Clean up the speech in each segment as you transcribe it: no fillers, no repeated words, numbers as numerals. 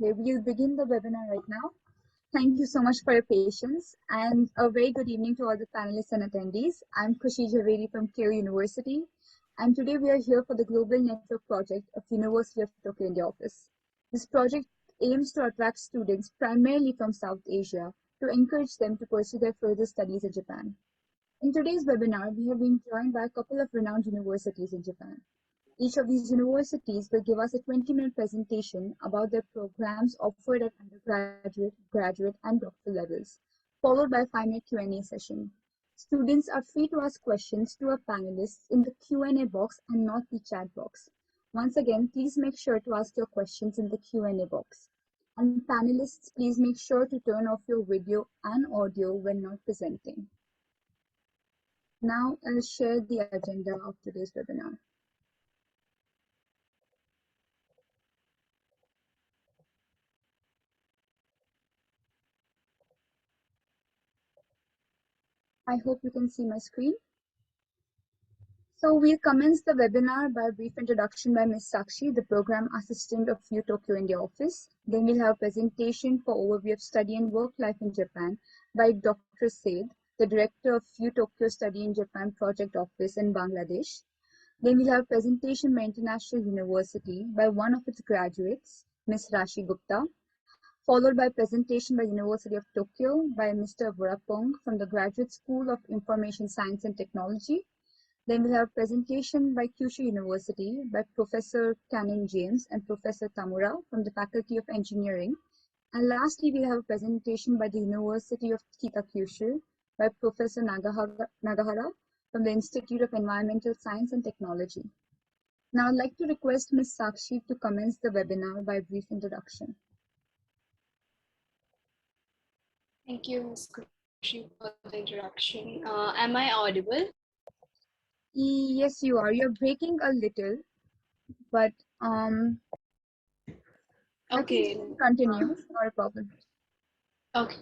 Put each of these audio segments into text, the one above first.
Okay, we'll begin the webinar right now. Thank you so much for your patience and a very good evening to all the panelists and attendees. I'm Khushi Javeri from Keio University, and today we are here for the Global Network Project of University of Tokyo India Office. This project aims to attract students primarily from South Asia to encourage them to pursue their further studies in Japan. In today's webinar, we have been joined by a couple of renowned universities in Japan. Each of these universities will give us a 20-minute presentation about their programs offered at undergraduate, graduate, and doctoral levels, followed by a 5-minute Q&A session. Students are free to ask questions to our panelists in the Q&A box and not the chat box. Once again, please make sure to ask your questions in the Q&A box. And panelists, please make sure to turn off your video and audio when not presenting. Now I'll share the agenda of today's webinar. I hope you can see my screen. So we'll commence the webinar by a brief introduction by Ms. Sakshi, the Program Assistant of FU Tokyo India Office. Then we'll have a presentation for overview of study and work life in Japan by Dr. Said, the Director of FU Tokyo Study in Japan Project Office in Bangladesh. Then we'll have a presentation by International University by one of its graduates, Ms. Rashi Gupta, followed by a presentation by University of Tokyo by Mr. Vorapong from the Graduate School of Information Science and Technology. Then we'll have a presentation by Kyushu University by Professor Canon James and Professor Tamura from the Faculty of Engineering. And lastly, we'll have a presentation by the University of Kitakyushu by Professor Nagahara from the Institute of Environmental Science and Technology. Now I'd like to request Ms. Sakshi to commence the webinar by a brief introduction. Thank you, Ms. Khushi, for the introduction. Am I audible? Yes, you are. You're breaking a little, but okay. I think continue. Not a problem. Okay.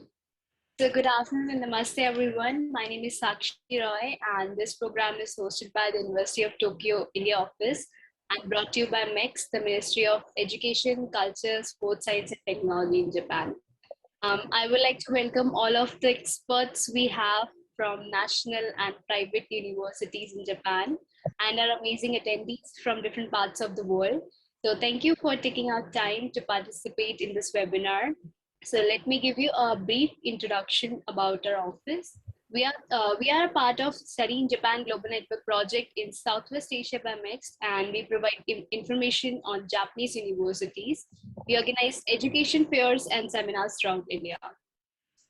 So good afternoon and namaste everyone. My name is Sakshi Roy and this program is hosted by the University of Tokyo India Office and brought to you by MEX, the Ministry of Education, Culture, Sports Science and Technology in Japan. I would like to welcome all of the experts we have from national and private universities in Japan and our amazing attendees from different parts of the world. So thank you for taking out time to participate in this webinar. So let me give you a brief introduction about our office. We are a part of Study in Japan Global Network Project in Southwest Asia by MEX, and we provide information on Japanese universities. We organize education fairs and seminars throughout India.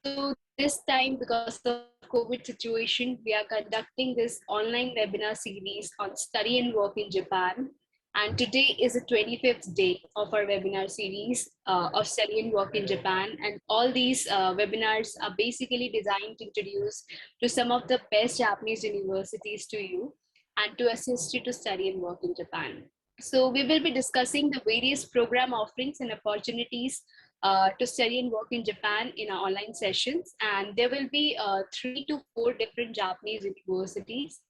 So this time, because of COVID situation, we are conducting this online webinar series on study and work in Japan. And today is the 25th day of our webinar series of study and work in Japan. And all these webinars are basically designed to introduce to some of the best Japanese universities to you and to assist you to study and work in Japan. So we will be discussing the various program offerings and opportunities to study and work in Japan in our online sessions. And there will be 3 to 4 different Japanese universities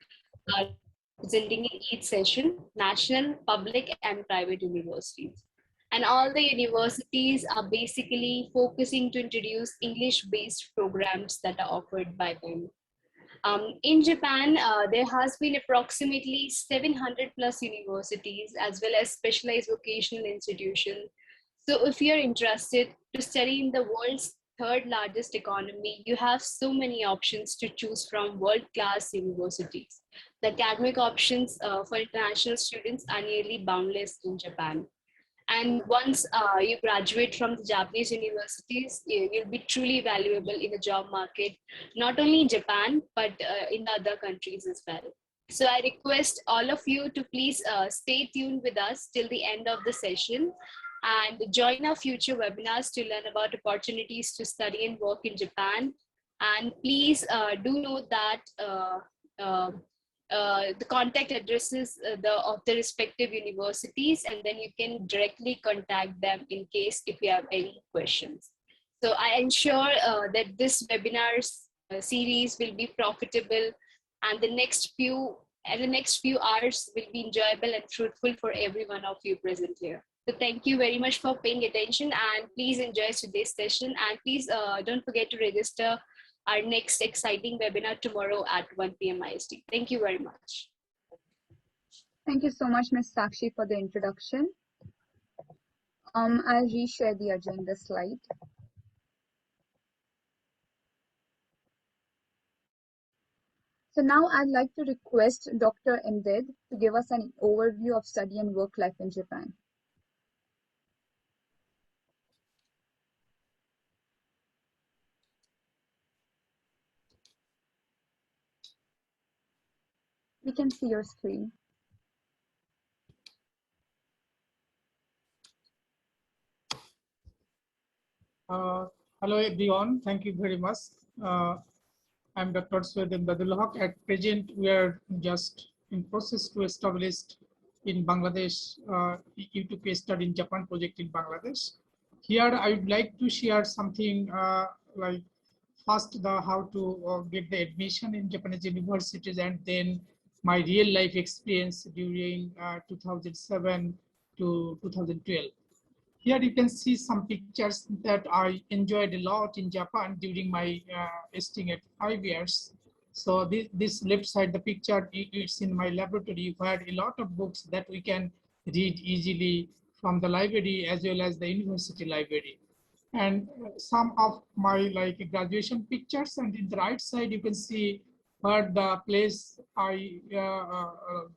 presenting in each session, national, public, and private universities. And all the universities are basically focusing to introduce English-based programs that are offered by them. In Japan, there has been approximately 700 plus universities as well as specialized vocational institutions. So if you're interested to study in the world's 3rd largest economy, you have so many options to choose from world-class universities. The academic options for international students are nearly boundless in Japan. And once you graduate from the Japanese universities, you'll be truly valuable in the job market, not only in Japan, but in other countries as well. So I request all of you to please stay tuned with us till the end of the session and join our future webinars to learn about opportunities to study and work in Japan. And please do note that the contact addresses of the respective universities, and then you can directly contact them in case if you have any questions. So I ensure that this webinar series will be profitable, and the next few hours will be enjoyable and fruitful for every one of you present here. So thank you very much for paying attention, and please enjoy today's session, and please don't forget to register our next exciting webinar tomorrow at 1 p.m. IST. Thank you very much. Thank you so much, Ms. Sakshi, for the introduction. I'll reshare the agenda slide. So now I'd like to request Dr. Emded to give us an overview of study and work life in Japan. We can see your screen. Hello everyone, thank you very much. I'm Dr. Soed Emdadul Haq. At present, we are just in process to establish in Bangladesh YouTube case study in Japan project in Bangladesh. Here, I would like to share something like first the how to get the admission in Japanese universities, and then my real life experience during 2007 to 2012. Here you can see some pictures that I enjoyed a lot in Japan during my staying at 5 years. So this left side, the picture, it's in my laboratory where a lot of books that we can read easily from the library as well as the university library. And some of my like graduation pictures, and in the right side you can see where the place I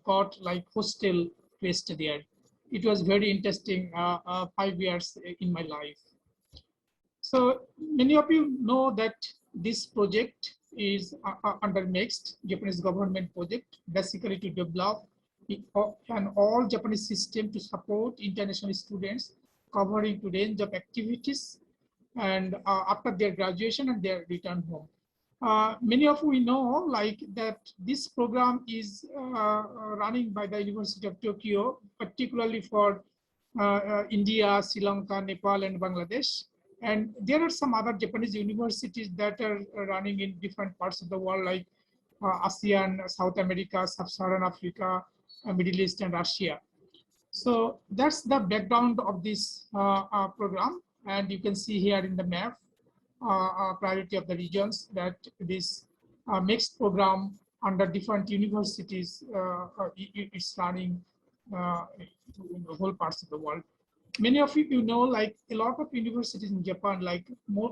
got like hostel to stay there. It was very interesting 5 years in my life. So many of you know that this project is under next Japanese government project, basically to develop an all Japanese system to support international students covering to range of activities and after their graduation and their return home. Many of you know like that this program is running by the University of Tokyo, particularly for India, Sri Lanka, Nepal, and Bangladesh. And there are some other Japanese universities that are running in different parts of the world, like ASEAN, South America, Sub-Saharan Africa, Middle East, and Russia. So that's the background of this program. And you can see here in the map, priority of the regions that this mixed program under different universities is running in the whole parts of the world. Many of you know, like a lot of universities in Japan, like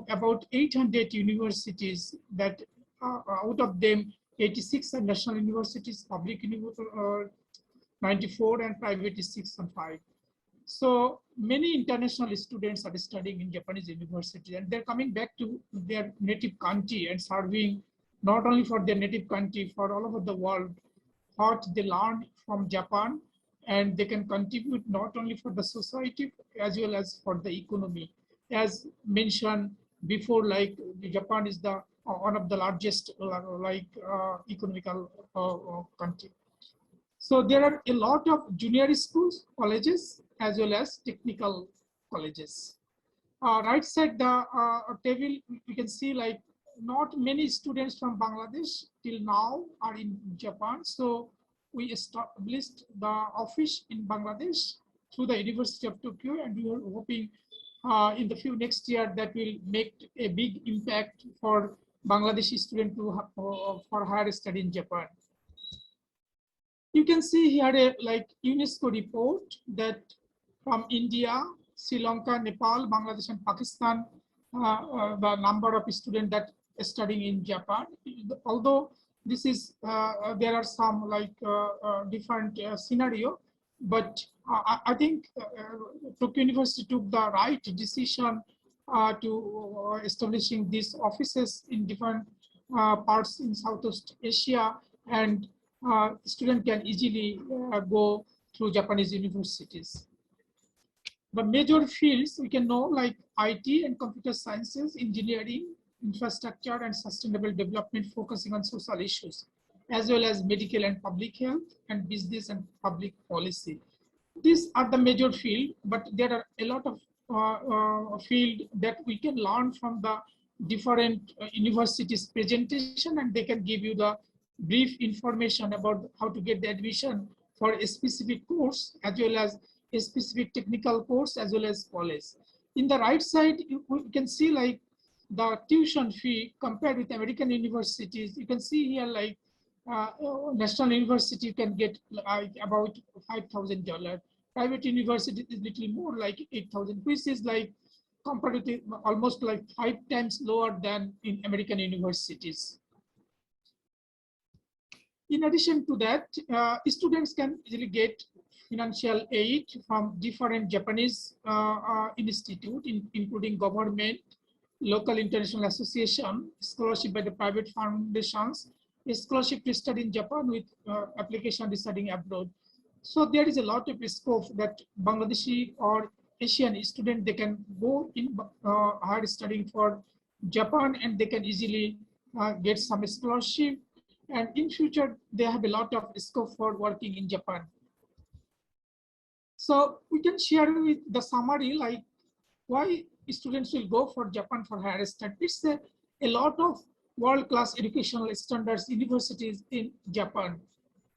about 800 universities that out of them, 86 are national universities, public 94, and private is 6 and 5. So many international students are studying in Japanese universities, and they're coming back to their native country and serving not only for their native country, for all over the world, what they learn from Japan, and they can contribute not only for the society as well as for the economy. As mentioned before, like Japan is the one of the largest economical country. So there are a lot of junior schools, colleges, as well as technical colleges. Right side the table, you can see like not many students from Bangladesh till now are in Japan. So we established the office in Bangladesh through the University of Tokyo, and we are hoping in the few next year that will make a big impact for Bangladeshi students to for higher study in Japan. You can see here a like UNESCO report that from India, Sri Lanka, Nepal, Bangladesh, and Pakistan, the number of students that are studying in Japan. Although this is there are some like different scenario, but I think Tokyo University took the right decision to establishing these offices in different parts in Southeast Asia, and students can easily go through Japanese universities. The major fields we can know like IT and computer sciences, engineering, infrastructure, and sustainable development focusing on social issues, as well as medical and public health, and business and public policy. These are the major field, but there are a lot of field that we can learn from the different universities presentation, and they can give you the brief information about how to get the admission for a specific course, as well as a specific technical course as well as college. In the right side, we can see like the tuition fee compared with American universities. You can see here like national university you can get like about $5,000. Private university is little more like 8,000, which is like comparative almost like 5 times lower than in American universities. In addition to that, students can easily get financial aid from different Japanese institutes, including government, local international association, scholarship by the private foundations, a scholarship to study in Japan with application to studying abroad. So there is a lot of scope that Bangladeshi or Asian student, they can go in higher studying for Japan and they can easily get some scholarship. And in future, they have a lot of scope for working in Japan. So we can share with the summary like why students will go for Japan for higher study. It's a lot of world-class educational standards universities in Japan.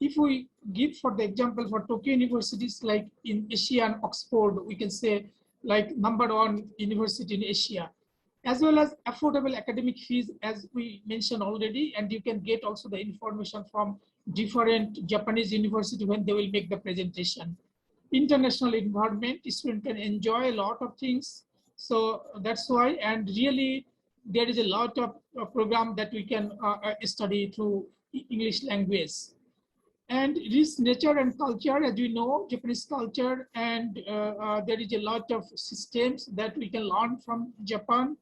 If we give for the example for Tokyo universities like in Asia and Oxford, we can say like #1 university in Asia, as well as affordable academic fees as we mentioned already, and you can get also the information from different Japanese university when they will make the presentation. International environment, students can enjoy a lot of things. So that's why, and really there is a lot of program that we can study through English language. And this nature and culture, as you know, Japanese culture, and there is a lot of systems that we can learn from Japan.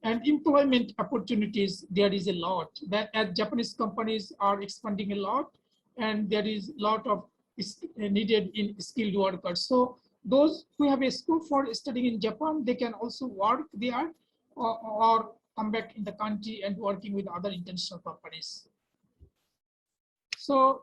And employment opportunities, there is a lot that as Japanese companies are expanding a lot, and there is a lot of needed in skilled workers. So those who have a scope for studying in Japan, they can also work there or come back in the country and working with other international companies. So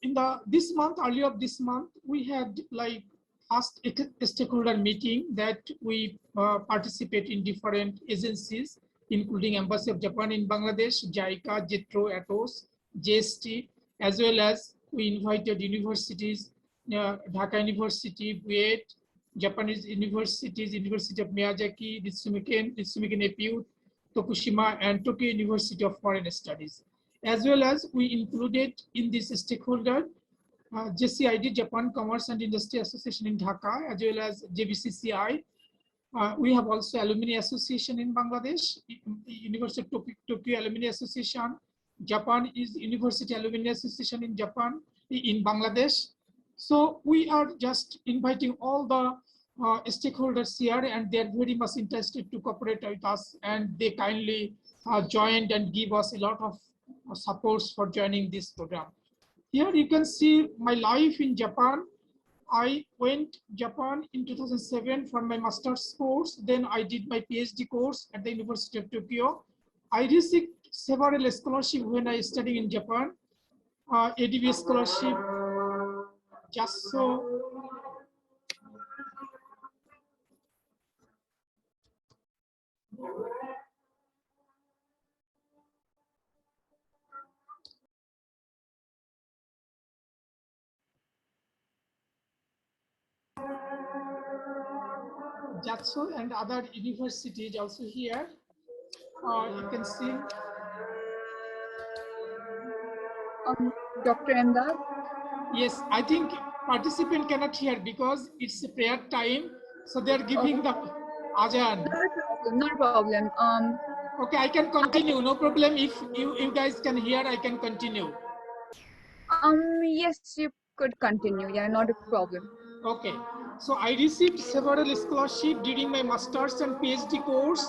in this month, earlier this month, we had like first stakeholder meeting that we participate in different agencies, including Embassy of Japan in Bangladesh, JICA, JETRO, ATOS, JST, as well as we invited universities, Dhaka University, BUET, Japanese universities, University of Miyazaki, Ritsumeikan APU, Tokushima, and Tokyo University of Foreign Studies. As well as we included in this stakeholder JCID, Japan Commerce and Industry Association in Dhaka, as well as JBCCI. We have also Alumni Association in Bangladesh, University of Tokyo Alumni Association. Japan is University Alumni Association in Japan, in Bangladesh. So we are just inviting all the stakeholders here, and they're very much interested to cooperate with us, and they kindly joined and give us a lot of supports for joining this program. Here you can see my life in Japan. I went Japan in 2007 for my master's course. Then I did my PhD course at the University of Tokyo. I received several scholarships when I studied in Japan. ADB scholarship, just so. Jatso and other universities also here. You can see. Dr. Emdad? Yes, I think participant cannot hear because it's a prayer time. So they're giving the Ajan. Not a problem. Okay, I can continue. No problem. If you guys can hear, I can continue. Yes, you could continue. Yeah, not a problem. Okay. So I received several scholarships during my master's and PhD course,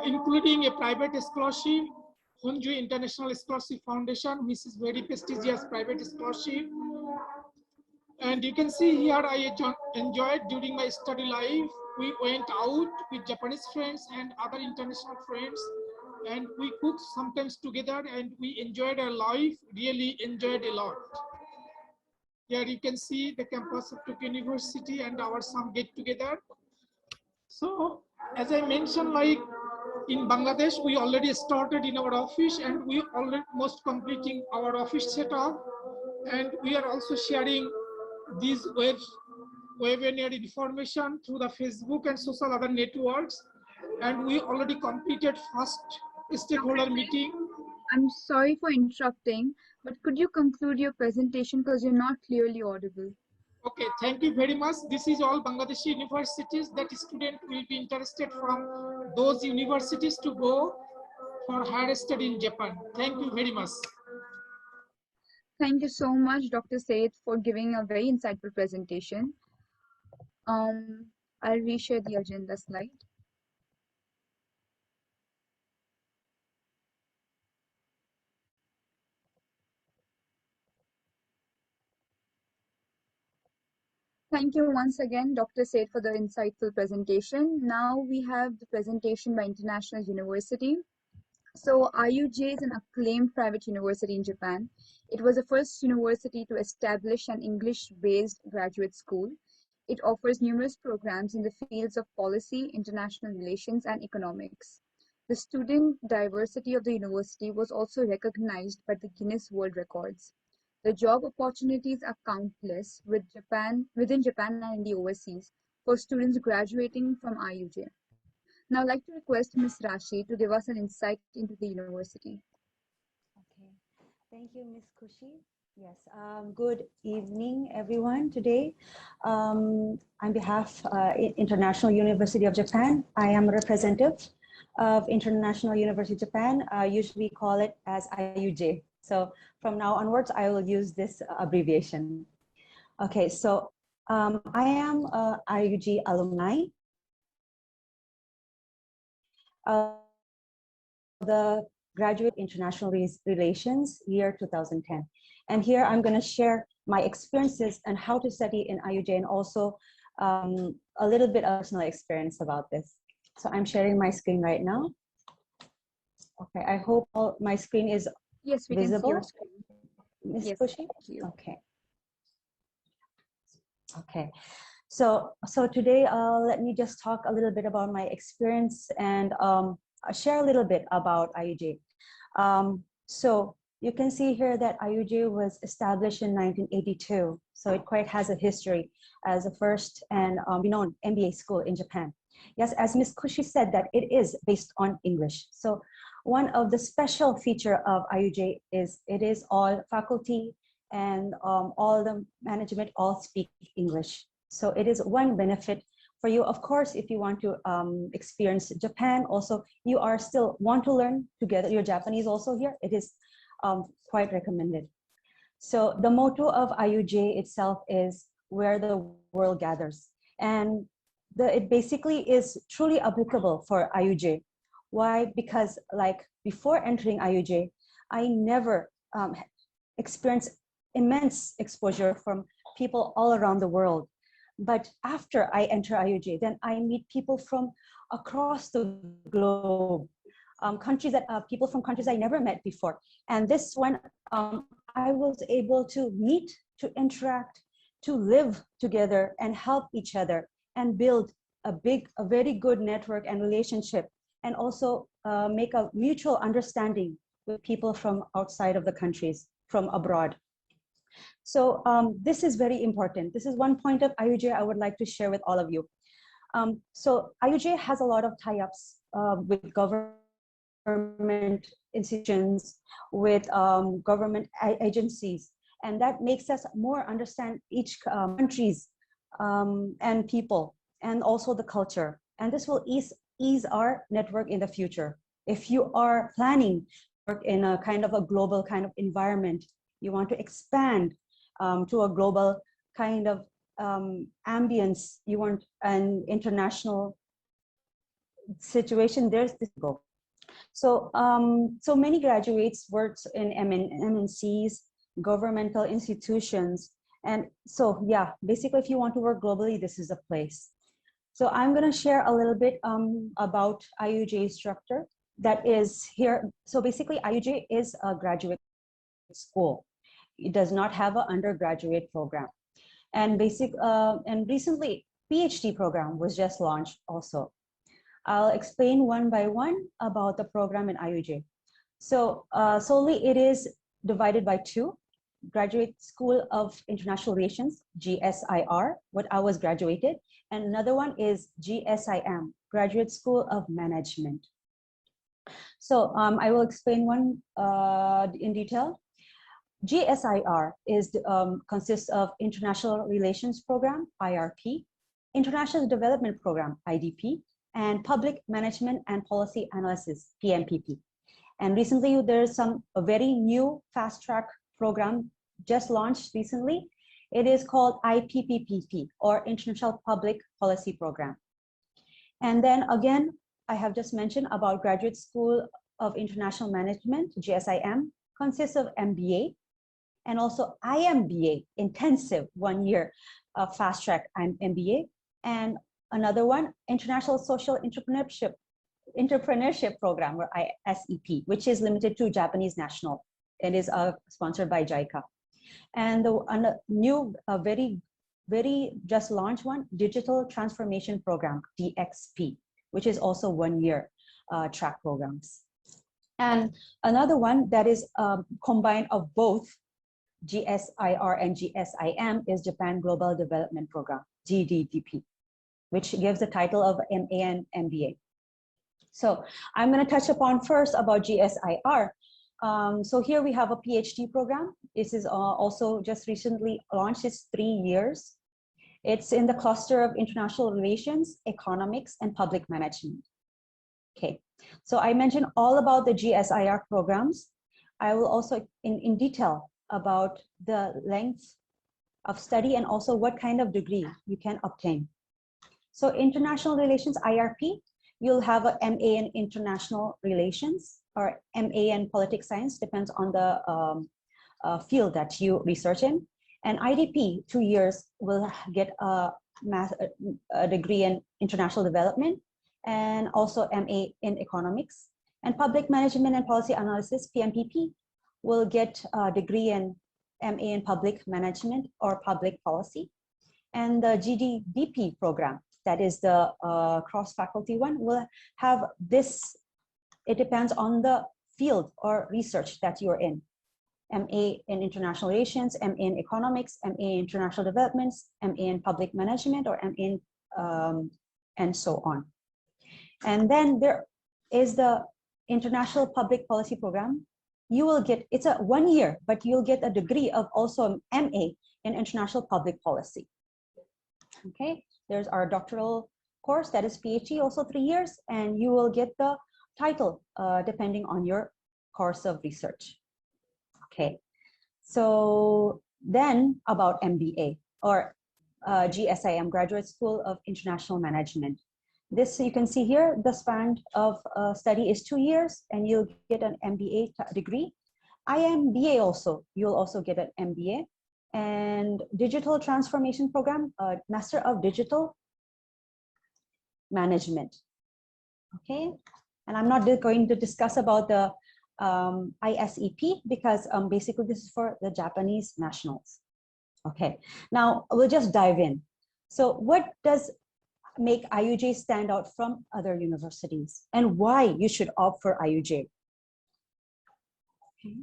including a private scholarship, Honju International Scholarship Foundation, which is very prestigious private scholarship. And you can see here I enjoyed during my study life. We went out with Japanese friends and other international friends, and we cooked sometimes together, and we enjoyed our life, really enjoyed a lot. Here you can see the campus of Tokyo University and our some get together. So as I mentioned, like in Bangladesh, we already started in our office, and we almost completing our office setup, and we are also sharing these web webinar information through the Facebook and social other networks. And we already completed first stakeholder meeting. I'm sorry for interrupting, but could you conclude your presentation because you're not clearly audible? Okay, thank you very much. This is all Bangladeshi universities that student will be interested from those universities to go for higher study in Japan. Thank you very much. Thank you so much, Dr. Said, for giving a very insightful presentation. I'll reshare the agenda slide. Thank you once again, Dr. Said, for the insightful presentation. Now we have the presentation by International University. So IUJ is an acclaimed private university in Japan. It was the first university to establish an English-based graduate school. It offers numerous programs in the fields of policy, international relations, and economics. The student diversity of the university was also recognized by the Guinness World Records. The job opportunities are countless within Japan and in the overseas for students graduating from IUJ. Now I'd like to request Ms. Rashi to give us an insight into the university. Okay, thank you, Ms. Kushi. Yes, good evening, everyone. Today, on behalf of International University of Japan, I am a representative of International University of Japan. Usually call it as IUJ. So from now onwards, I will use this abbreviation. Okay, so I am a IUG alumni. The Graduate International Relations year 2010. And here I'm going to share my experiences and how to study in IUJ and also a little bit of personal experience about this. So I'm sharing my screen right now. Okay, I hope my screen is Yes, we visible. can see your screen. Ms. Yes, Kushi? thank you. Okay. Okay. So today, let me just talk a little bit about my experience and share a little bit about IUJ. So you can see here that IUJ was established in 1982. So it quite has a history as the first and renowned MBA school in Japan. Yes, as Ms. Kushi said, that it is based on English. So one of the special feature of IUJ is it is all faculty and all the management all speak English. So it is one benefit for you. Of course, if you want to experience Japan, also you are still want to learn together your Japanese also here, it is quite recommended. So the motto of IUJ itself is where the world gathers. And it basically is truly applicable for IUJ. Why? Because like before entering IUJ, I never experienced immense exposure from people all around the world. But after I enter IUJ, then I meet people from across the globe, people from countries I never met before. And this one, I was able to meet, to interact, to live together and help each other and build a very good network and relationship, and also make a mutual understanding with people from outside of the countries, from abroad. So this is very important. This is one point of IUJ I would like to share with all of you. So IUJ has a lot of tie-ups with government institutions, with government agencies, and that makes us more understand each countries and people, and also the culture. And this will ease our network in the future. If you are planning to work in a kind of a global kind of environment, you want to expand to a global kind of ambience, you want an international situation, there's this goal. So, so many graduates worked in MNCs, governmental institutions. And so, yeah, basically, if you want to work globally, this is a place. So I'm going to share a little bit about IUJ structure that is here. So basically, IUJ is a graduate school. It does not have an undergraduate program. And recently, PhD program was just launched also. I'll explain one by one about the program in IUJ. So solely it is divided by two. Graduate School of International Relations, GSIR, what I was graduated. And another one is GSIM, Graduate School of Management. So I will explain one in detail. GSIR consists of International Relations Program, IRP, International Development Program, IDP, and Public Management and Policy Analysis, PMPP. And recently, there's a very new fast track program just launched recently. It is called IPPPP, or International Public Policy Program. And then again, I have just mentioned about Graduate School of International Management, GSIM, consists of MBA and also IMBA, intensive 1 year fast track MBA, and another one, International Social Entrepreneurship Program, or ISEP, which is limited to Japanese national. It is sponsored by JICA. And the new, very just launched one, Digital Transformation Program, DXP, which is also 1 year track programs. And another one that is combined of both GSIR and GSIM is Japan Global Development Program, GDDP, which gives the title of MA and MBA. So I'm going to touch upon first about GSIR. So here we have a PhD program. This is also just recently launched. It's 3 years. It's in the cluster of international relations, economics, and public management. Okay, so I mentioned all about the GSIR programs. I will also in detail about the length of study and also what kind of degree you can obtain. So international relations, IRP, you'll have a MA in international relations or MA in politics science, depends on the field that you research in. And IDP, 2 years, will get a degree in international development and also MA in economics. And public management and policy analysis, PMPP, will get a degree in MA in public management or public policy. And the GDDP program, that is the cross-faculty one, will have this. It depends on the field or research that you're in. MA in international relations, MA in economics, MA in international developments, MA in public management, or MA in, and so on. And then there is the international public policy program. You will get, it's a 1 year, but you'll get a degree of also MA in international public policy. Okay, there's our doctoral course, that is PhD, also 3 years, and you will get the title depending on your course of research. Okay, so then about MBA or GSIM, Graduate School of International Management. This, you can see here, the span of study is 2 years and you'll get an MBA degree. IMBA also, you'll also get an MBA. And Digital Transformation Program, Master of Digital Management. Okay, and I'm not going to discuss about the ISEP because basically this is for the Japanese nationals. Okay, now we'll just dive in. So what does make IUJ stand out from other universities and why you should opt for IUJ? Okay.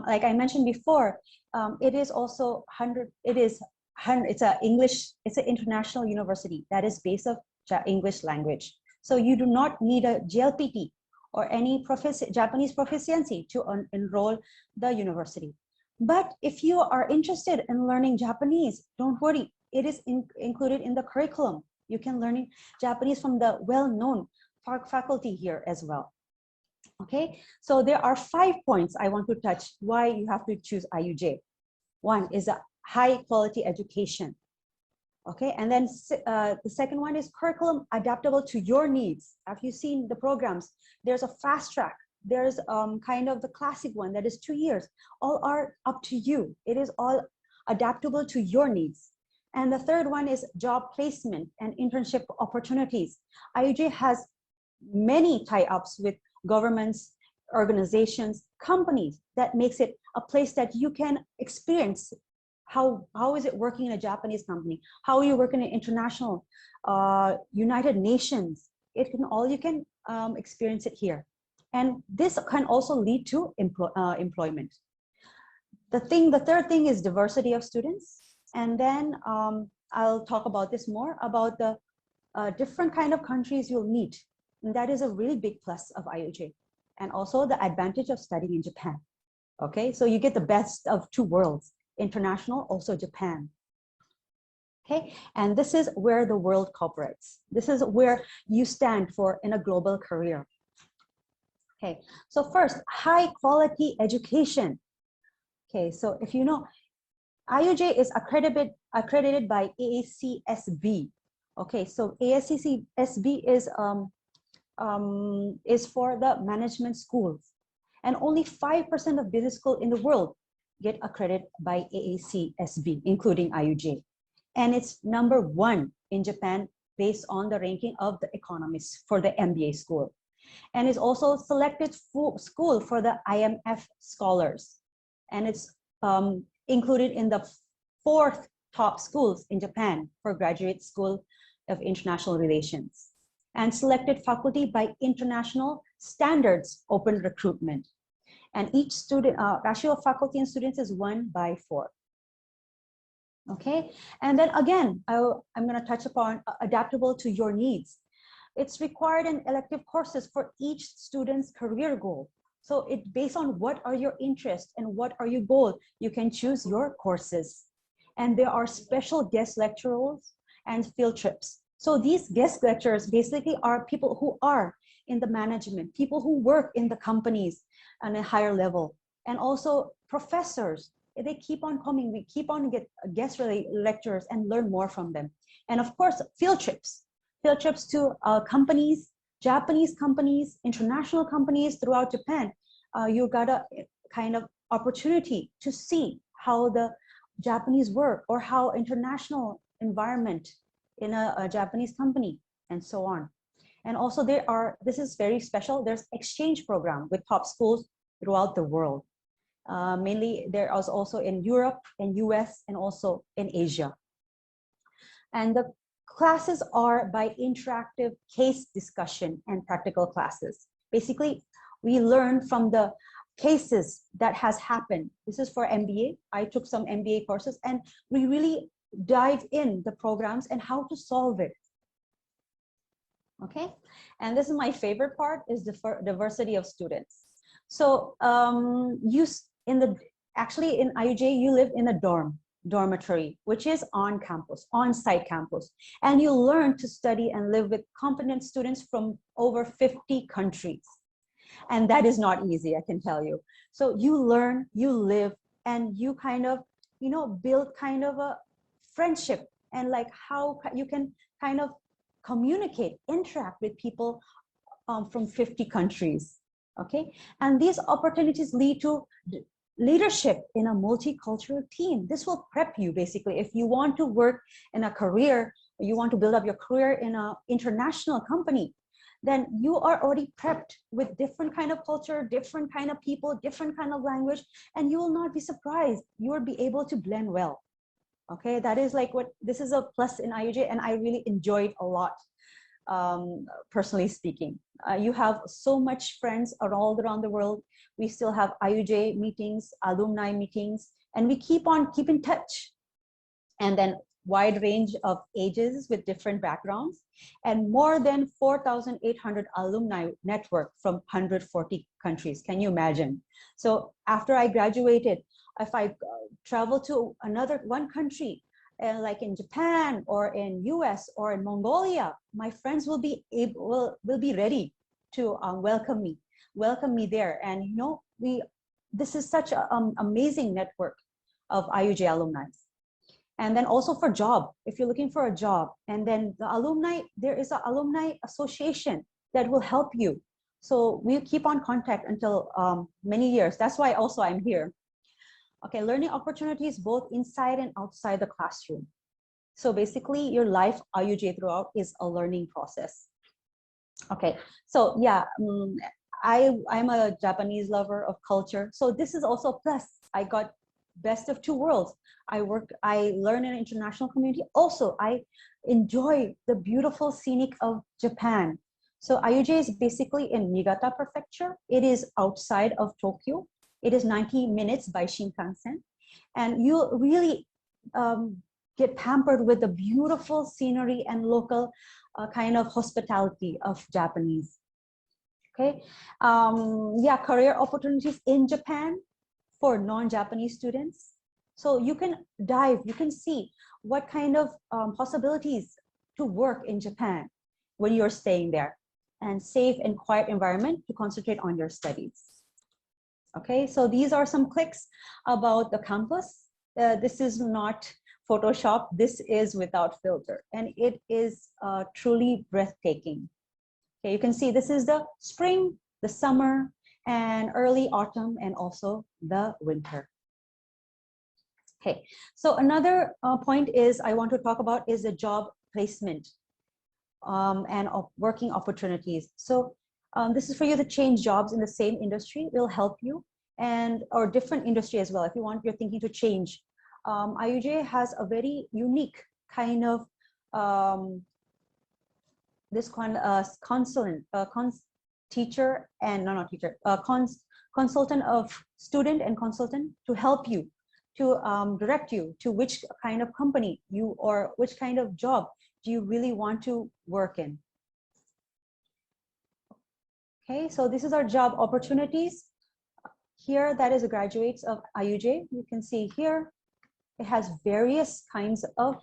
Like I mentioned before, it is also it's an international university that is based on English language. So you do not need a JLPT or any Japanese proficiency to enroll the university. But if you are interested in learning Japanese, don't worry, it is included in the curriculum. You can learn Japanese from the well-known faculty here as well. Okay, so there are 5 points I want to touch why you have to choose IUJ. One is a high quality education. Okay, and then the second one is curriculum adaptable to your needs. Have you seen the programs? There's a fast track. There's kind of the classic one that is 2 years. All are up to you. It is all adaptable to your needs. And the third one is job placement and internship opportunities. IUJ has many tie-ups with governments, organizations, companies that makes it a place that you can experience how is it working in a Japanese company? How are you working in international, United Nations? It can all, you can experience it here. And this can also lead to employment. The third thing is diversity of students. And then I'll talk about this more, about the different kind of countries you'll meet. And that is a really big plus of IUJ. And also the advantage of studying in Japan. Okay, so you get the best of two worlds, international, also Japan. Okay, and this is where the world cooperates. This is where you stand for in a global career. Okay, so first, high quality education. Okay, so if you know, IUJ is accredited by AACSB. Okay, so AACSB is for the management schools, and only 5% of business schools in the world get accredited by AACSB, including IUJ. And it's #1 in Japan based on the ranking of the economists for the MBA school. And it's also selected school for the IMF scholars. And it's included in the 4th top schools in Japan for Graduate School of International Relations. And selected faculty by international standards open recruitment. And each student, ratio of faculty and students is 1/4. Okay, and then again, I'm going to touch upon adaptable to your needs. It's required in elective courses for each student's career goal. So it based on what are your interests and what are your goals, you can choose your courses. And there are special guest lecturers and field trips. So these guest lecturers basically are people who are in the management, people who work in the companies on a higher level, and also professors. They keep on coming. We keep on get guest lecturers and learn more from them. And of course, field trips to companies, Japanese companies, international companies throughout Japan. You got a kind of opportunity to see how the Japanese work or how international environment in a Japanese company and so on. And also this is very special, there's exchange program with top schools throughout the world. Mainly there is also in Europe and US and also in Asia. And the classes are by interactive case discussion and practical classes. Basically, we learn from the cases that has happened. This is for MBA. I took some MBA courses and we really dive in the programs and how to solve it. Okay, and this is my favorite part, is the diversity of students. So actually in IUJ, you live in a dormitory, which is on campus, on-site campus. And you learn to study and live with competent students from over 50 countries. And that is not easy, I can tell you. So you learn, you live, and you kind of, build kind of a friendship, and like how you can kind of communicate, interact with people from 50 countries. Okay, and these opportunities lead to leadership in a multicultural team. This will prep you basically if you want to work in a career, you want to build up your career in an international company, then you are already prepped with different kind of culture, different kind of people, different kind of language, and you will not be surprised. You will be able to blend well. Okay, that is like this is a plus in IUJ, and I really enjoyed a lot, personally speaking. You have so much friends all around the world. We still have IUJ meetings, alumni meetings, and we keep in touch. And then wide range of ages with different backgrounds, and more than 4,800 alumni network from 140 countries. Can you imagine? So after I graduated, if I travel to one country, like in Japan or in US or in Mongolia, my friends will be ready to welcome me there. And this is such an amazing network of IUJ alumni. And then also for job, if you're looking for a job, and then the alumni, there is an alumni association that will help you. So we keep on contact until many years. That's why also I'm here. Okay, learning opportunities both inside and outside the classroom. So basically your life IUJ throughout is a learning process. Okay, so yeah, I'm a Japanese lover of culture. So this is also a plus. I got best of two worlds. I learn in an international community. Also, I enjoy the beautiful scenic of Japan. So IUJ is basically in Niigata Prefecture. It is outside of Tokyo. It is 90 minutes by Shinkansen. And you really get pampered with the beautiful scenery and local kind of hospitality of Japanese. Okay, yeah, career opportunities in Japan for non-Japanese students. So you can dive, you can see what kind of possibilities to work in Japan when you're staying there, and safe and quiet environment to concentrate on your studies. Okay, so these are some clicks about the campus. This is not Photoshop, this is without filter, and it is truly breathtaking. Okay, you can see this is the spring, the summer, and early autumn, and also the winter. Okay, so another point is I want to talk about is the job placement and working opportunities. So this is for you to change jobs in the same industry. It will help you, and or different industry as well. If you want, you're thinking to change. IUJ has a very unique kind of this kind teacher and not teacher, consultant of student and consultant to help you, to direct you to which kind of company you or which kind of job do you really want to work in. Okay, so this is our job opportunities. Here, that is the graduates of IUJ. You can see here, it has various kinds of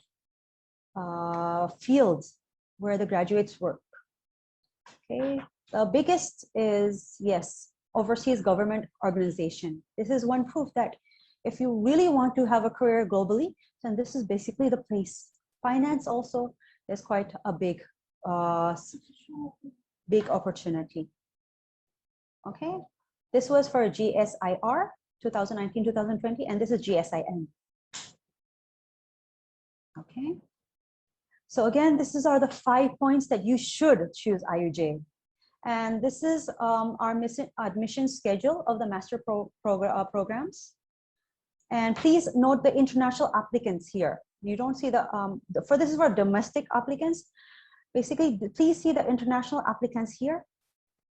fields where the graduates work. Okay, the biggest is, yes, overseas government organization. This is one proof that if you really want to have a career globally, then this is basically the place. Finance also is quite a big opportunity. Okay, this was for GSIR 2019-2020, and this is GSIN. Okay, so again, this are the 5 points that you should choose IUJ. And this is our admission schedule of the master programs. And please note the international applicants here. You don't see for this is for domestic applicants. Basically, please see the international applicants here.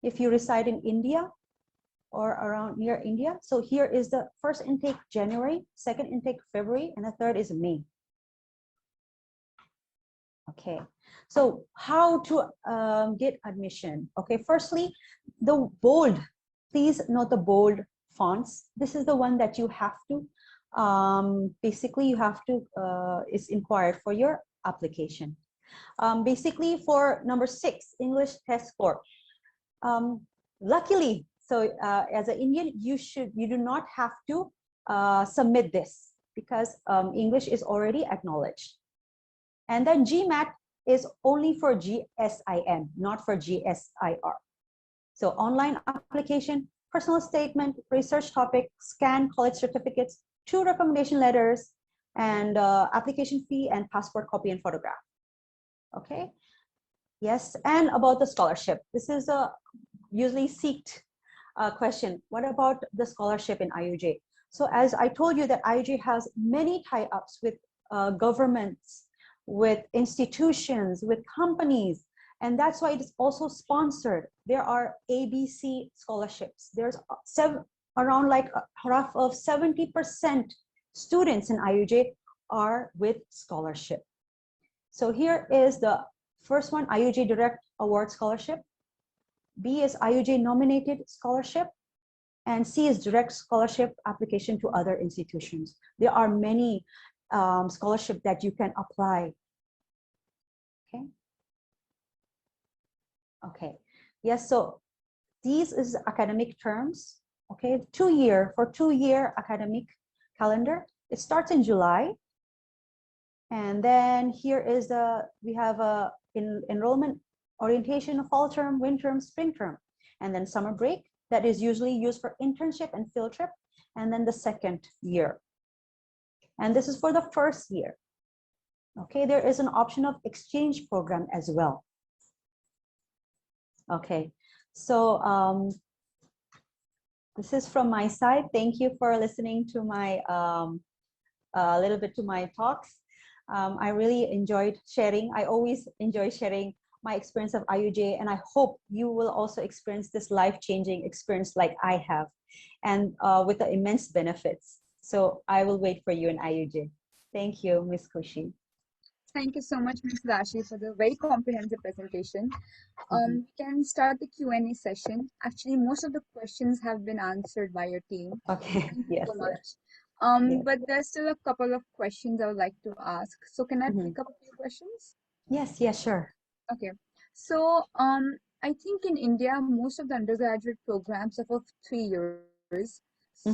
If you reside in India or around near India. So here is the first intake January, second intake February, and the third is May. Okay, so how to get admission? Okay, firstly, the bold, please note the bold fonts. This is the one that you have to, basically you have to, is inquired for your application. Basically for number 6, English test score. Luckily, so as an Indian, you do not have to submit this because English is already acknowledged. And then GMAT is only for GSIN, not for GSIR. So online application, personal statement, research topic, scan college certificates, 2 recommendation letters, and application fee and passport copy and photograph. Okay. Yes, and about the scholarship. This is a usually seeked question. What about the scholarship in IUJ? So as I told you that IUJ has many tie-ups with governments, with institutions, with companies, and that's why it is also sponsored. There are ABC scholarships. There's around like half of 70% students in IUJ are with scholarship. So here is the first one, IUJ Direct Award Scholarship. B is IUJ Nominated Scholarship. And C is Direct Scholarship Application to other institutions. There are many scholarship that you can apply. Okay. Okay. Yes. So these is academic terms. Okay. For 2-year academic calendar. It starts in July. And then here is we have a enrollment orientation, fall term, winter term, spring term, and then summer break that is usually used for internship and field trip, and then the second year. And this is for the first year. Okay, there is an option of exchange program as well. Okay, so this is from my side. Thank you for listening to my a little bit to my talks. I really enjoyed sharing. I always enjoy sharing my experience of IUJ, and I hope you will also experience this life-changing experience like I have. and with the immense benefits. So I will wait for you in IUJ. Thank you, Ms. Kushi. Thank you so much, Ms. Rashi, for the very comprehensive presentation. Mhm. We can start the Q&A session. Actually, most of the questions have been answered by your team. Okay, Thank you yes, so yes. much. Yes. But there's still a couple of questions I would like to ask. So can I Mhm. pick up a few questions? Yes, yes, sure. Okay. So I think in India, most of the undergraduate programs are for 3 years.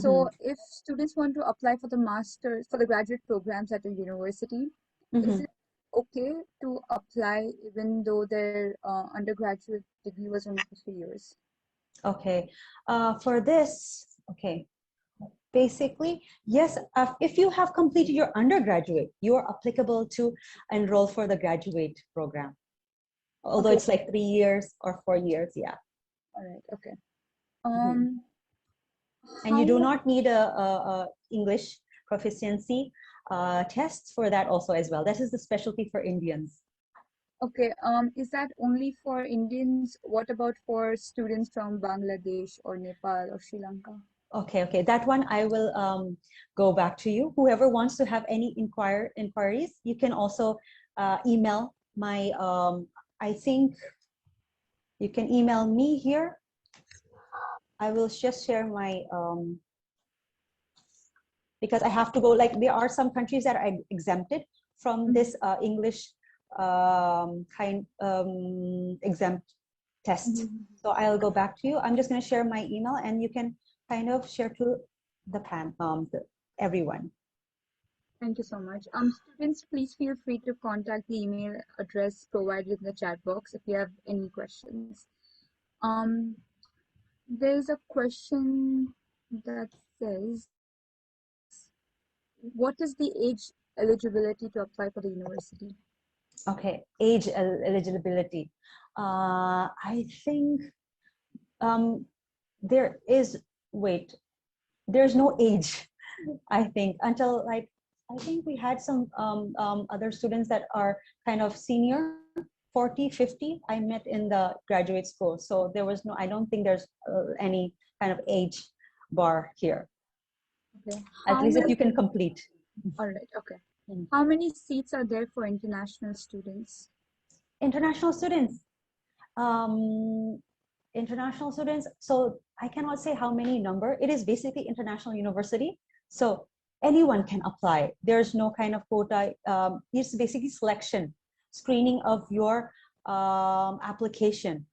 So Mhm. if students want to apply for the master's, for the graduate programs at a university, is Mhm. it okay to apply even though their undergraduate degree was only for 3 years? Okay. For this, okay. Basically, yes, if you have completed your undergraduate, you are applicable to enroll for the graduate program. Although Okay. it's like 3 years or 4 years, yeah. All right. Okay. Mhm. Um, And you do how not need a English proficiency test for that also as well. That is the specialty for Indians. Okay, is that only for Indians? What about for students from Bangladesh or Nepal or Sri Lanka? Okay, okay. That one I will go back to you. Whoever wants to have any inquiries, you can also email my, I think you can email me here. I will just share my, because I have to go, like there are some countries that are exempted from this English exempt test. Mhm. So I'll go back to you. I'm just going to share my email and you can kind of share to everyone. Thank you so much. Students, please feel free to contact the email address provided in the chat box if you have any questions. Um, there's a question that says, what is the age eligibility to apply for the university? Okay, age eligibility. I think there is, wait, there's no age, I think, until like, I think we had some other students that are kind of senior, 40, 50. I met in the graduate school. So there was no, I don't think there's any kind of age bar here, Okay. at How least if many? you can complete. All right. Okay. Mm. How many seats are there for international students? International students. Um, international students. So I cannot say how many number. It is basically international university. So anyone can apply. There's no kind of quota. It's basically selection, screening of your application.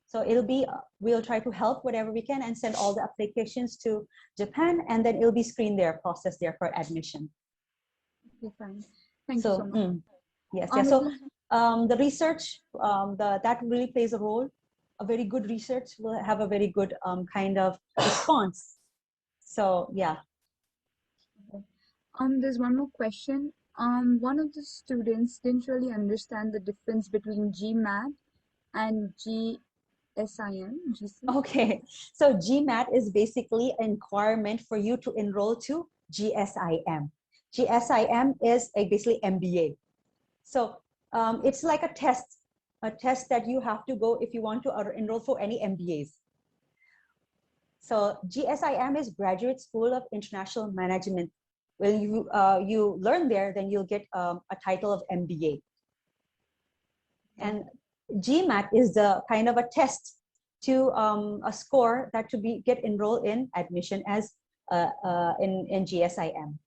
So it'll be, we'll try to help whatever we can and send all the applications to Japan, and then it'll be screened there, processed there for admission. Okay, fine. Thank you so So much. yes, yes. It So is the research, that really plays a role. A very good research will have a very good kind of response. So yeah. okay. There's one more question. One of the students didn't really understand the difference between GMAT and GSIM, GC. Okay. So GMAT is basically a requirement for you to enroll to GSIM. GSIM is a basically MBA. So it's like a test that you have to go if you want to enroll for any MBAs. So GSIM is Graduate School of International Management. When you learn there, then you'll get a title of MBA. And GMAT is the kind of a test to a score that to be get enrolled in admission as in GSIM.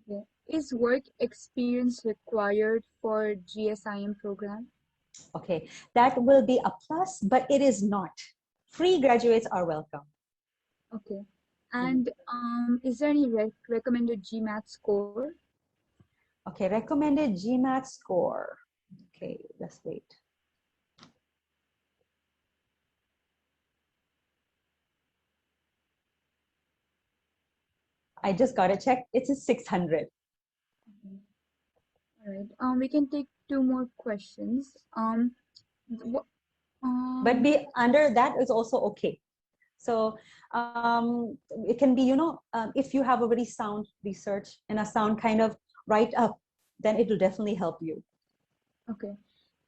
Okay. Is work experience required for GSIM program? Okay, that will be a plus, but it is not. Free graduates are welcome. Okay. And is there any recommended GMAT score? Okay, recommended GMAT score. Okay, let's wait. I just got to check. It's a 600. Okay. All right. We can take two more questions. What, But be under that is also okay. So it can be, if you have a very sound research and a sound kind of write up, then it will definitely help you. okay.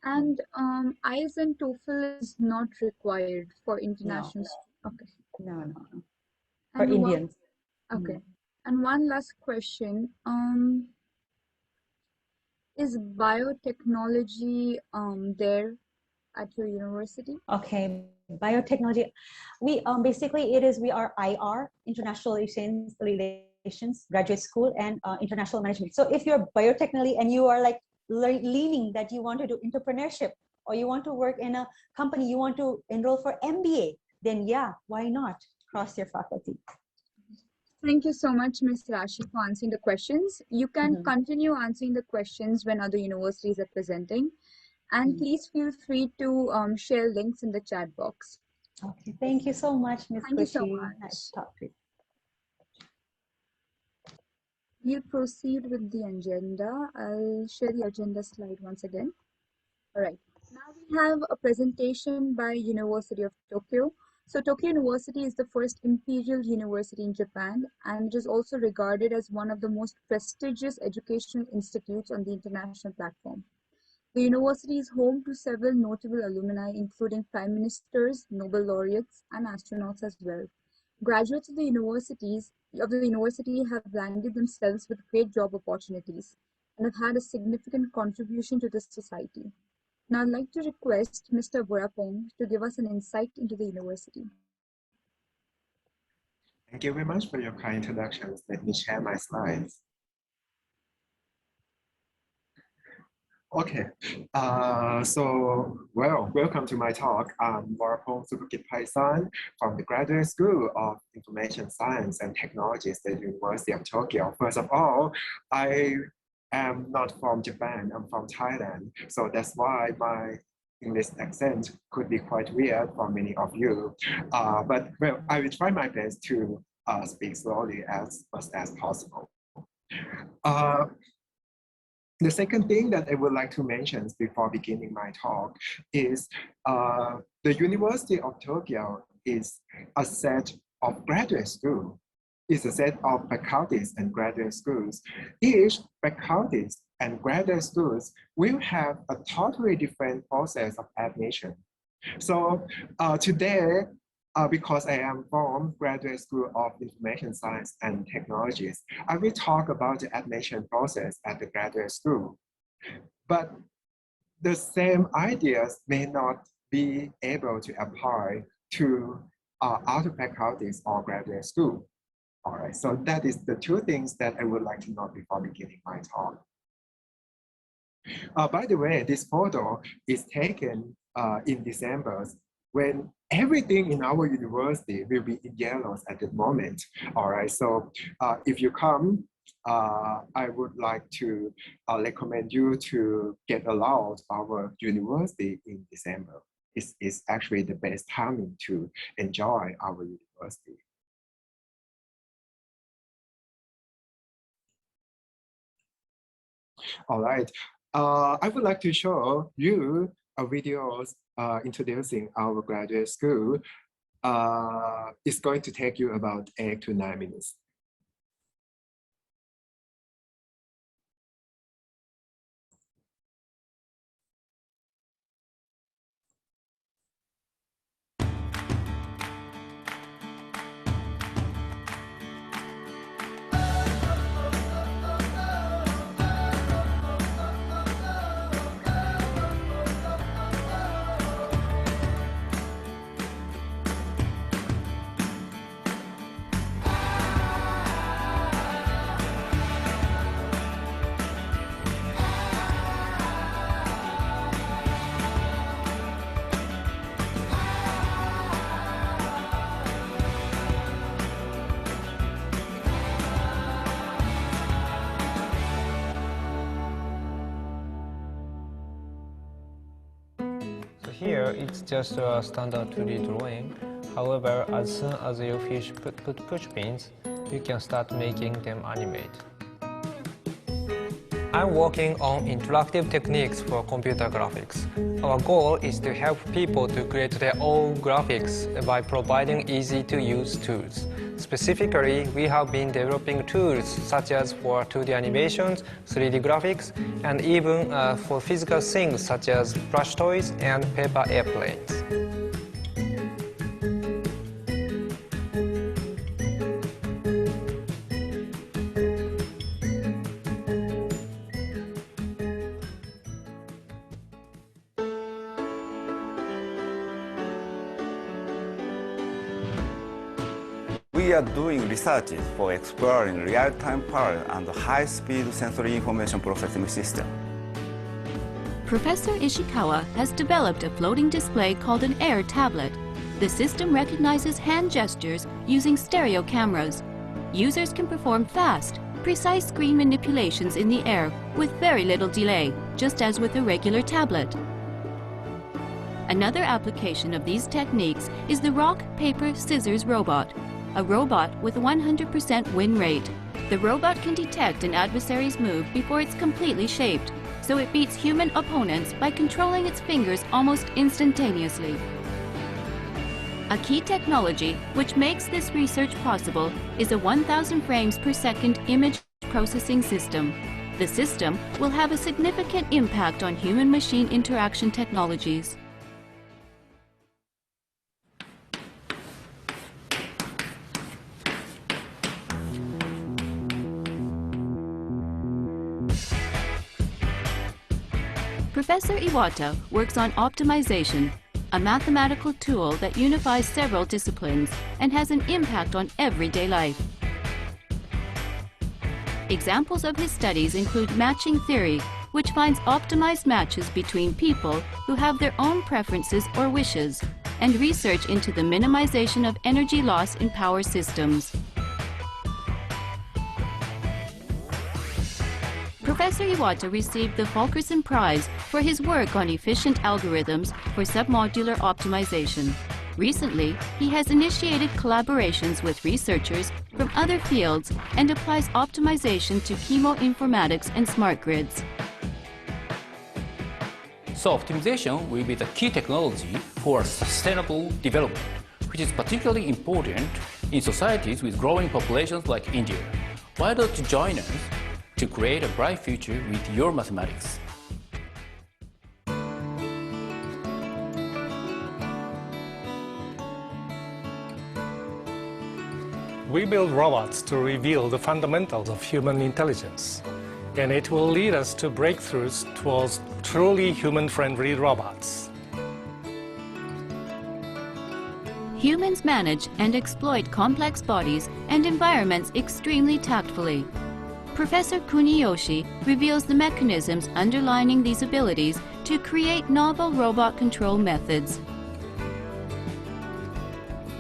And IELTS and TOEFL is not required for No, international. Okay. no, no, no. for And Indians. Okay. And one last question. Is biotechnology there at your university? Okay, biotechnology. We we are IR, International Relations Graduate School, and International Management. So if you're biotechnology and you are like leaning that you want to do entrepreneurship, or you want to work in a company, you want to enroll for MBA, then yeah, why not cross your faculty? Thank you so much, Ms. Rashi, for answering the questions. You can continue answering the questions when other universities are presenting. And please feel free to share links in the chat box. Okay, thank you so much, Ms. Thank you so Kushi. much. Nice to talk to you. We'll proceed with the agenda. I'll share the agenda slide once again. All right. Now we have a presentation by University of Tokyo. So Tokyo University is the first imperial university in Japan, and it is also regarded as one of the most prestigious educational institutes on the international platform. The university is home to several notable alumni, including prime ministers, Nobel laureates, and astronauts as well. Graduates of the university have landed themselves with great job opportunities and have had a significant contribution to the society. Now I'd like to request Mr. Borapong to give us an insight into the university. Thank you very much for your kind introductions. Let me share my slides. Okay, welcome to my talk. I'm Borapong Sukukit Paisan from the Graduate School of Information Science and Technologies at the University of Tokyo. First of all, I am not from Japan, I'm from Thailand. So that's why my English accent could be quite weird for many of you. But well, I will try my best to speak slowly as much as possible. The second thing that I would like to mention before beginning my talk is the University of Tokyo is a set of graduate schools. It's a set of faculties and graduate schools. Each faculties and graduate schools will have a totally different process of admission. So today, because I am from Graduate School of Information Science and Technologies, I will talk about the admission process at the graduate school. But the same ideas may not be able to apply to other faculties or graduate school. All right, so that is the two things that I would like to know before beginning my talk. By the way, this photo is taken in December, when everything in our university will be in yellows at the moment. All right, so if you come, I would like to recommend you to get allowed our university in December. It's actually the best timing to enjoy our university. All right, I would like to show you a video introducing our graduate school. It's going to take you about 8 to 9 minutes. Here, it's just a standard 2D drawing. However, as soon as you put push pins, you can start making them animate. I'm working on interactive techniques for computer graphics. Our goal is to help people to create their own graphics by providing easy-to-use tools. Specifically, we have been developing tools such as for 2D animations, 3D graphics, and even for physical things such as plush toys and paper airplanes. we are doing researches for exploring real-time power and high-speed sensory information processing system. Professor Ishikawa has developed a floating display called an air tablet. The system recognizes hand gestures using stereo cameras. Users can perform fast, precise screen manipulations in the air with very little delay, just as with a regular tablet. Another application of these techniques is the rock, paper, scissors robot, a robot with 100% win rate. The robot can detect an adversary's move before it's completely shaped, so it beats human opponents by controlling its fingers almost instantaneously. A key technology which makes this research possible is a 1,000 frames per second image processing system. The system will have a significant impact on human-machine interaction technologies. Professor Iwata works on optimization, a mathematical tool that unifies several disciplines and has an impact on everyday life. Examples of his studies include matching theory, which finds optimized matches between people who have their own preferences or wishes, and research into the minimization of energy loss in power systems. Professor Iwata received the Fulkerson Prize for his work on efficient algorithms for submodular optimization. Recently, he has initiated collaborations with researchers from other fields and applies optimization to chemoinformatics and smart grids. So optimization will be the key technology for sustainable development, which is particularly important in societies with growing populations like India. Why don't you join us to create a bright future with your mathematics? We build robots to reveal the fundamentals of human intelligence, and it will lead us to breakthroughs towards truly human-friendly robots. Humans manage and exploit complex bodies and environments extremely tactfully. Professor Kuniyoshi reveals the mechanisms underlying these abilities to create novel robot control methods.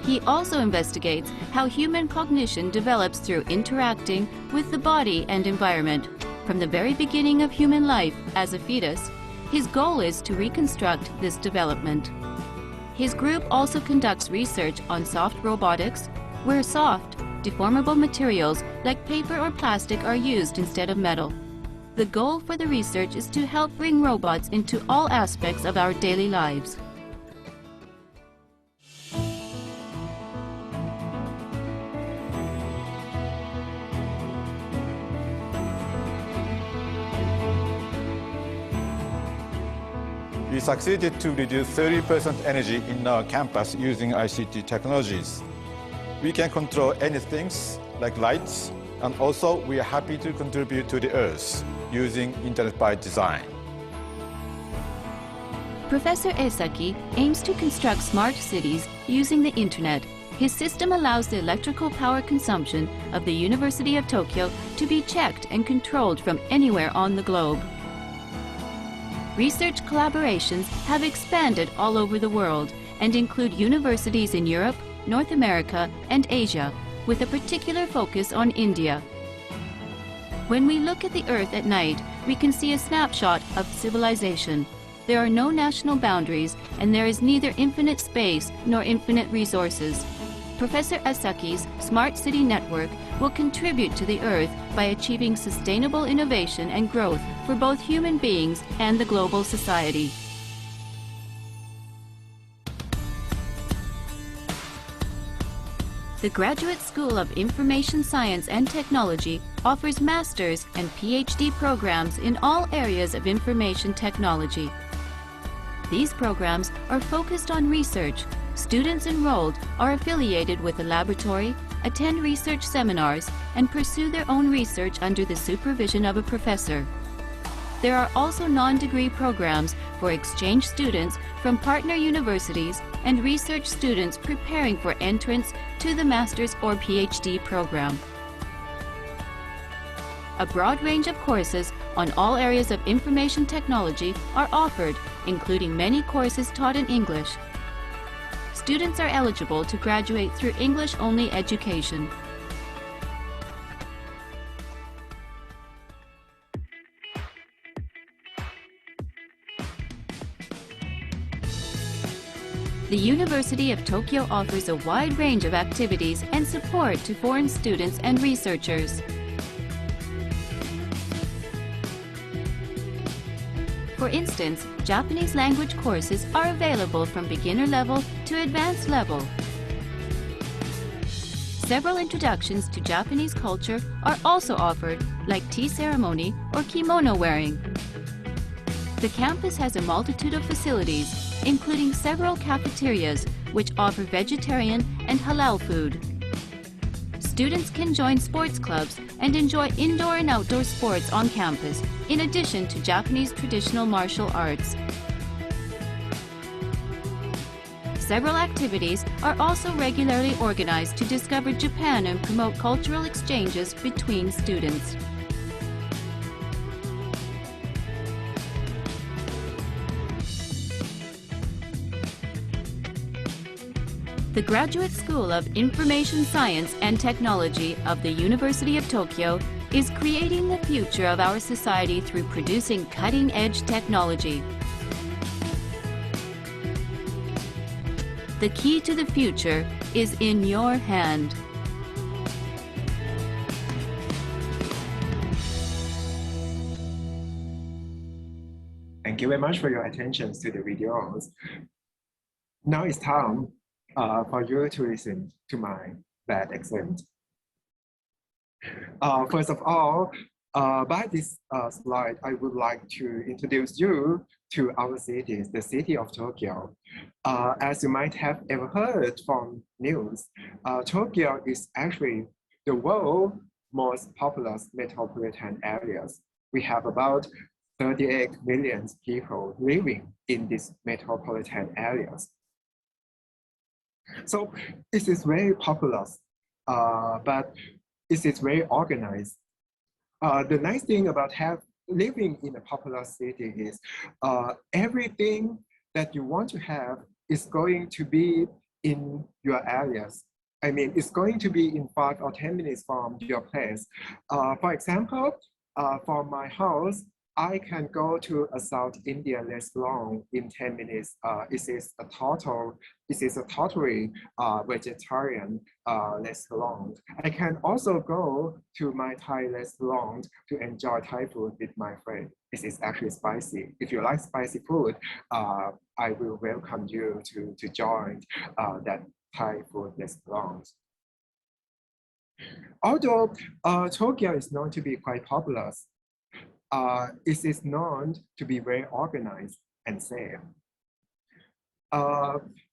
He also investigates how human cognition develops through interacting with the body and environment. From the very beginning of human life as a fetus, his goal is to reconstruct this development. His group also conducts research on soft robotics, where soft, deformable materials like paper or plastic are used instead of metal. The goal for the research is to help bring robots into all aspects of our daily lives. We succeeded to reduce 30% energy in our campus using ICT technologies. We can control anything like lights, and also we are happy to contribute to the Earth using Internet by Design. Professor Esaki aims to construct smart cities using the Internet. His system allows the electrical power consumption of the University of Tokyo to be checked and controlled from anywhere on the globe. Research collaborations have expanded all over the world and include universities in Europe, North America, and Asia, with a particular focus on India. When we look at the Earth at night, we can see a snapshot of civilization. There are no national boundaries, and there is neither infinite space nor infinite resources. Professor Esaki's Smart City Network will contribute to the Earth by achieving sustainable innovation and growth for both human beings and the global society. The Graduate School of Information Science and Technology offers master's and PhD programs in all areas of information technology. These programs are focused on research. Students enrolled are affiliated with a laboratory, attend research seminars, and pursue their own research under the supervision of a professor. There are also non-degree programs for exchange students from partner universities and research students preparing for entrance to the master's or PhD program. A broad range of courses on all areas of information technology are offered, including many courses taught in English. Students are eligible to graduate through English-only education. The University of Tokyo offers a wide range of activities and support to foreign students and researchers. For instance, Japanese language courses are available from beginner level to advanced level. Several introductions to Japanese culture are also offered, like tea ceremony or kimono wearing. The campus has a multitude of facilities, including several cafeterias which offer vegetarian and halal food. Students can join sports clubs and enjoy indoor and outdoor sports on campus, in addition to Japanese traditional martial arts. Several activities are also regularly organized to discover Japan and promote cultural exchanges between students. The Graduate School of Information Science and Technology of the University of Tokyo is creating the future of our society through producing cutting-edge technology. The key to the future is in your hand. Thank you very much for your attention to the videos. Now it's time for you to listen to my bad accent. First of all, by this slide, I would like to introduce you to our city, the city of Tokyo. As you might have ever heard from news, Tokyo is actually the world's most populous metropolitan areas. We have about 38 million people living in these metropolitan areas. So it is very populous, but it is very organized. The nice thing about living in a populous city is everything that you want to have is going to be in your areas. I mean, it's going to be in 5 or 10 minutes from your place. For example, from my house, I can go to a South Indian restaurant in 10 minutes. It is a totally vegetarian restaurant. I can also go to my Thai restaurant to enjoy Thai food with my friend. This is actually spicy. If you like spicy food, I will welcome you to join that Thai food restaurant. Although Tokyo is known to be quite populous, it is known to be very organized and safe.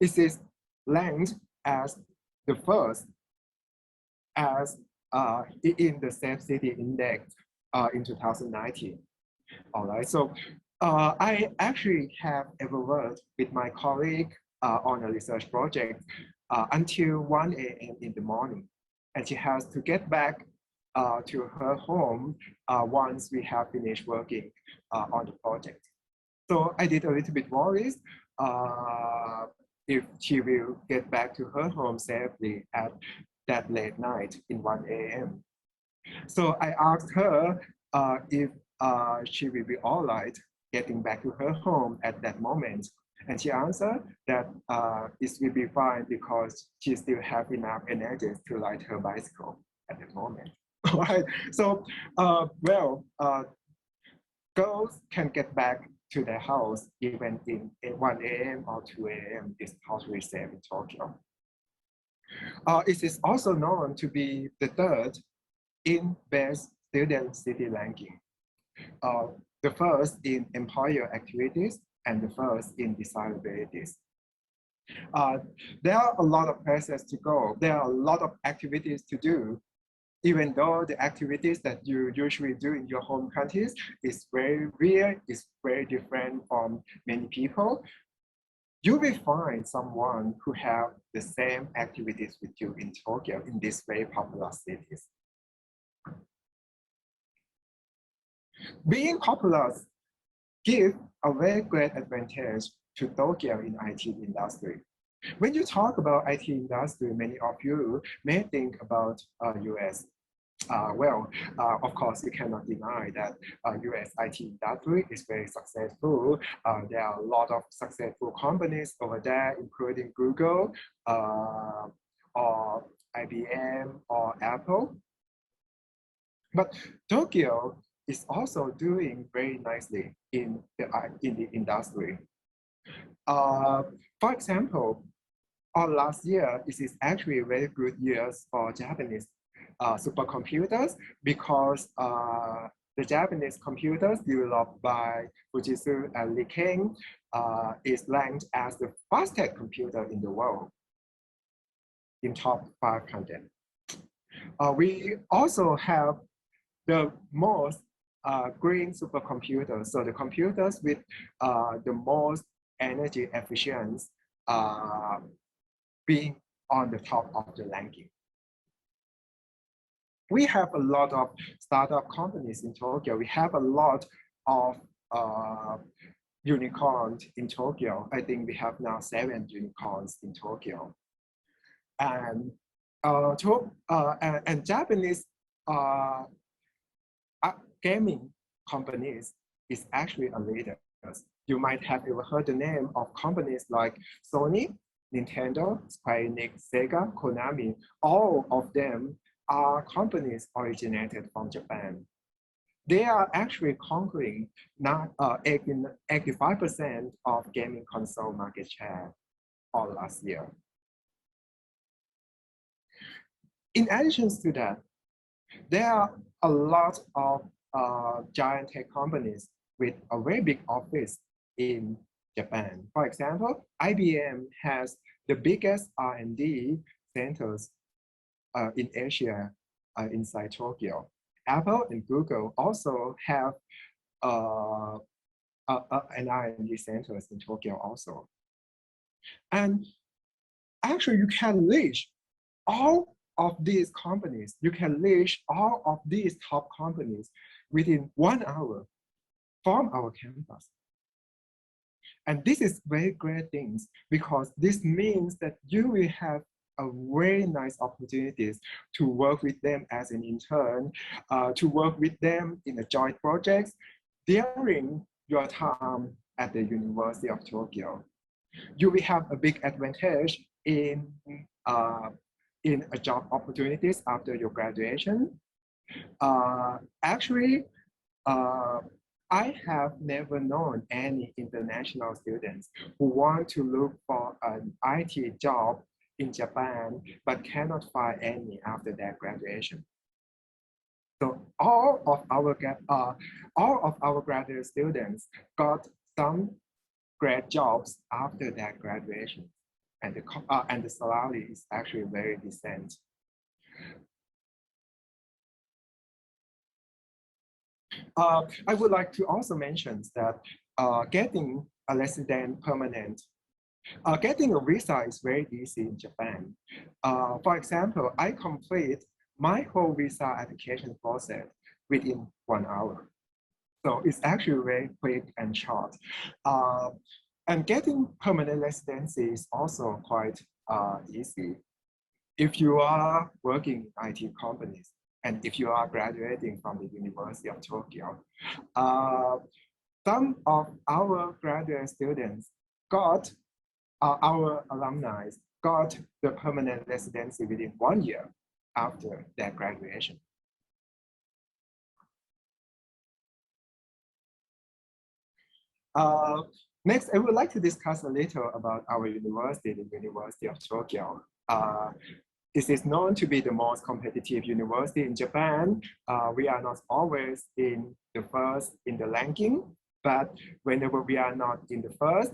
It is ranked as the first in the Safe City Index in 2019. All right, so I actually have ever worked with my colleague on a research project until 1 a.m. in the morning, and she has to get back to her home once we have finished working on the project. So I did a little bit worried if she will get back to her home safely at that late night in 1 a.m. So I asked her if she will be all right getting back to her home at that moment. And she answered that it will be fine because she still has enough energy to ride her bicycle at the moment. All right, so girls can get back to their house even in 1 a.m. or 2 a.m. is totally safe in Tokyo. It is also known to be the third in best student city ranking. The first in employer activities and the first in desirabilities. There are a lot of places to go. There are a lot of activities to do even though the activities that you usually do in your home countries is very weird, is very different from many people, you will find someone who have the same activities with you in Tokyo in these very popular cities. Being popular gives a very great advantage to Tokyo in IT industry. When you talk about IT industry, many of you may think about US. Of course, you cannot deny that US IT industry is very successful. There are a lot of successful companies over there, including Google, or IBM, or Apple. But Tokyo is also doing very nicely in the industry. For example, last year, it is actually a very good year for Japanese supercomputers because the Japanese computers developed by Fujitsu and Liken is ranked as the fastest computer in the world in top 500. We also have the most green supercomputers, so the computers with the most energy efficient being on the top of the ranking. We have a lot of startup companies in Tokyo. We have a lot of unicorns in Tokyo. I think we have now 7 unicorns in Tokyo. And Japanese gaming companies is actually a leader. You might have ever heard the name of companies like Sony, Nintendo, Square Enix, Sega, Konami. All of them are companies originated from Japan. They are actually conquering 85% of gaming console market share all last year. In addition to that, there are a lot of giant tech companies with a very big office in Japan. For example, IBM has the biggest R&D centers in Asia inside Tokyo. Apple and Google also have an R&D centers in Tokyo also. And actually you can reach all of these companies, you can reach all of these top companies within 1 hour from our campus. And this is very great things because this means that you will have a very nice opportunities to work with them as an intern, to work with them in a joint projects during your time at the University of Tokyo. You will have a big advantage in a job opportunities after your graduation. Actually, I have never known any international students who want to look for an IT job in Japan, but cannot find any after their graduation. So all of our graduate students got some great jobs after their graduation, and the salary is actually very decent. I would like to also mention that getting a resident permanent, getting a visa is very easy in Japan. For example, I complete my whole visa application process within 1 hour. So it's actually very quick and short. And getting permanent residency is also quite easy. If you are working in IT companies, and if you are graduating from the University of Tokyo, some of our graduate students got, our alumni got the permanent residency within 1 year after their graduation. Next, I would like to discuss a little about our university, the University of Tokyo. It is known to be the most competitive university in Japan. We are not always in the first in the ranking, but whenever we are not in the first,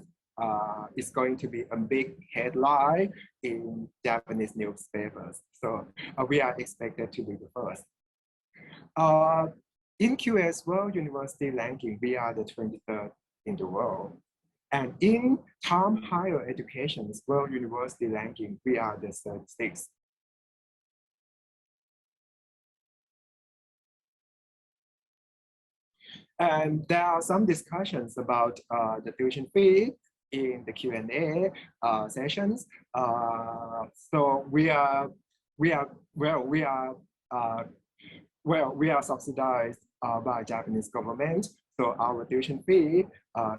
it's going to be a big headline in Japanese newspapers. So we are expected to be the first. In QS World University ranking, we are the 23rd in the world. And in Time Higher Education's World University ranking, we are the 36th. And there are some discussions about the tuition fee in the Q&A sessions. So we are subsidized by Japanese government. So our tuition fee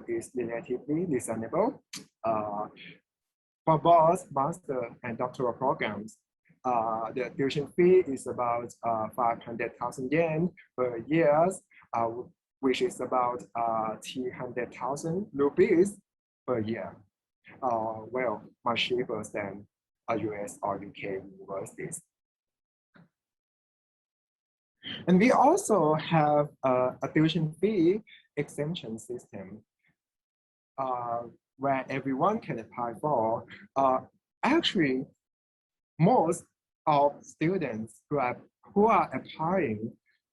is relatively reasonable. For both master and doctoral programs, the tuition fee is about 500,000 yen per year, which is about 300,000 rupees per year. Well, much cheaper than US or UK universities. And we also have a tuition fee exemption system where everyone can apply for. Actually, most of students who are applying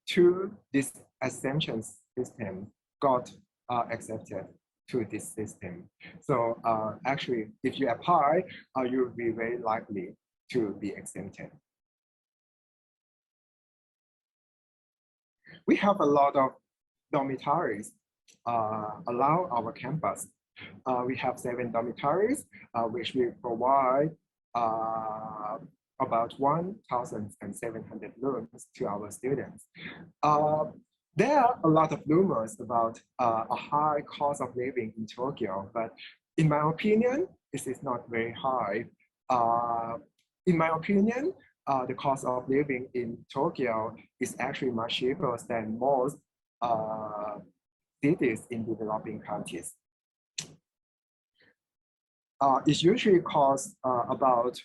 to this exemption system got accepted to this system. So actually, if you apply, you'll be very likely to be exempted. We have a lot of dormitories around our campus. We have 7 dormitories, which we provide about 1,700 rooms to our students. There are a lot of rumors about a high cost of living in Tokyo, but in my opinion, this is not very high. In my opinion, the cost of living in Tokyo is actually much cheaper than most cities in developing countries. It usually costs about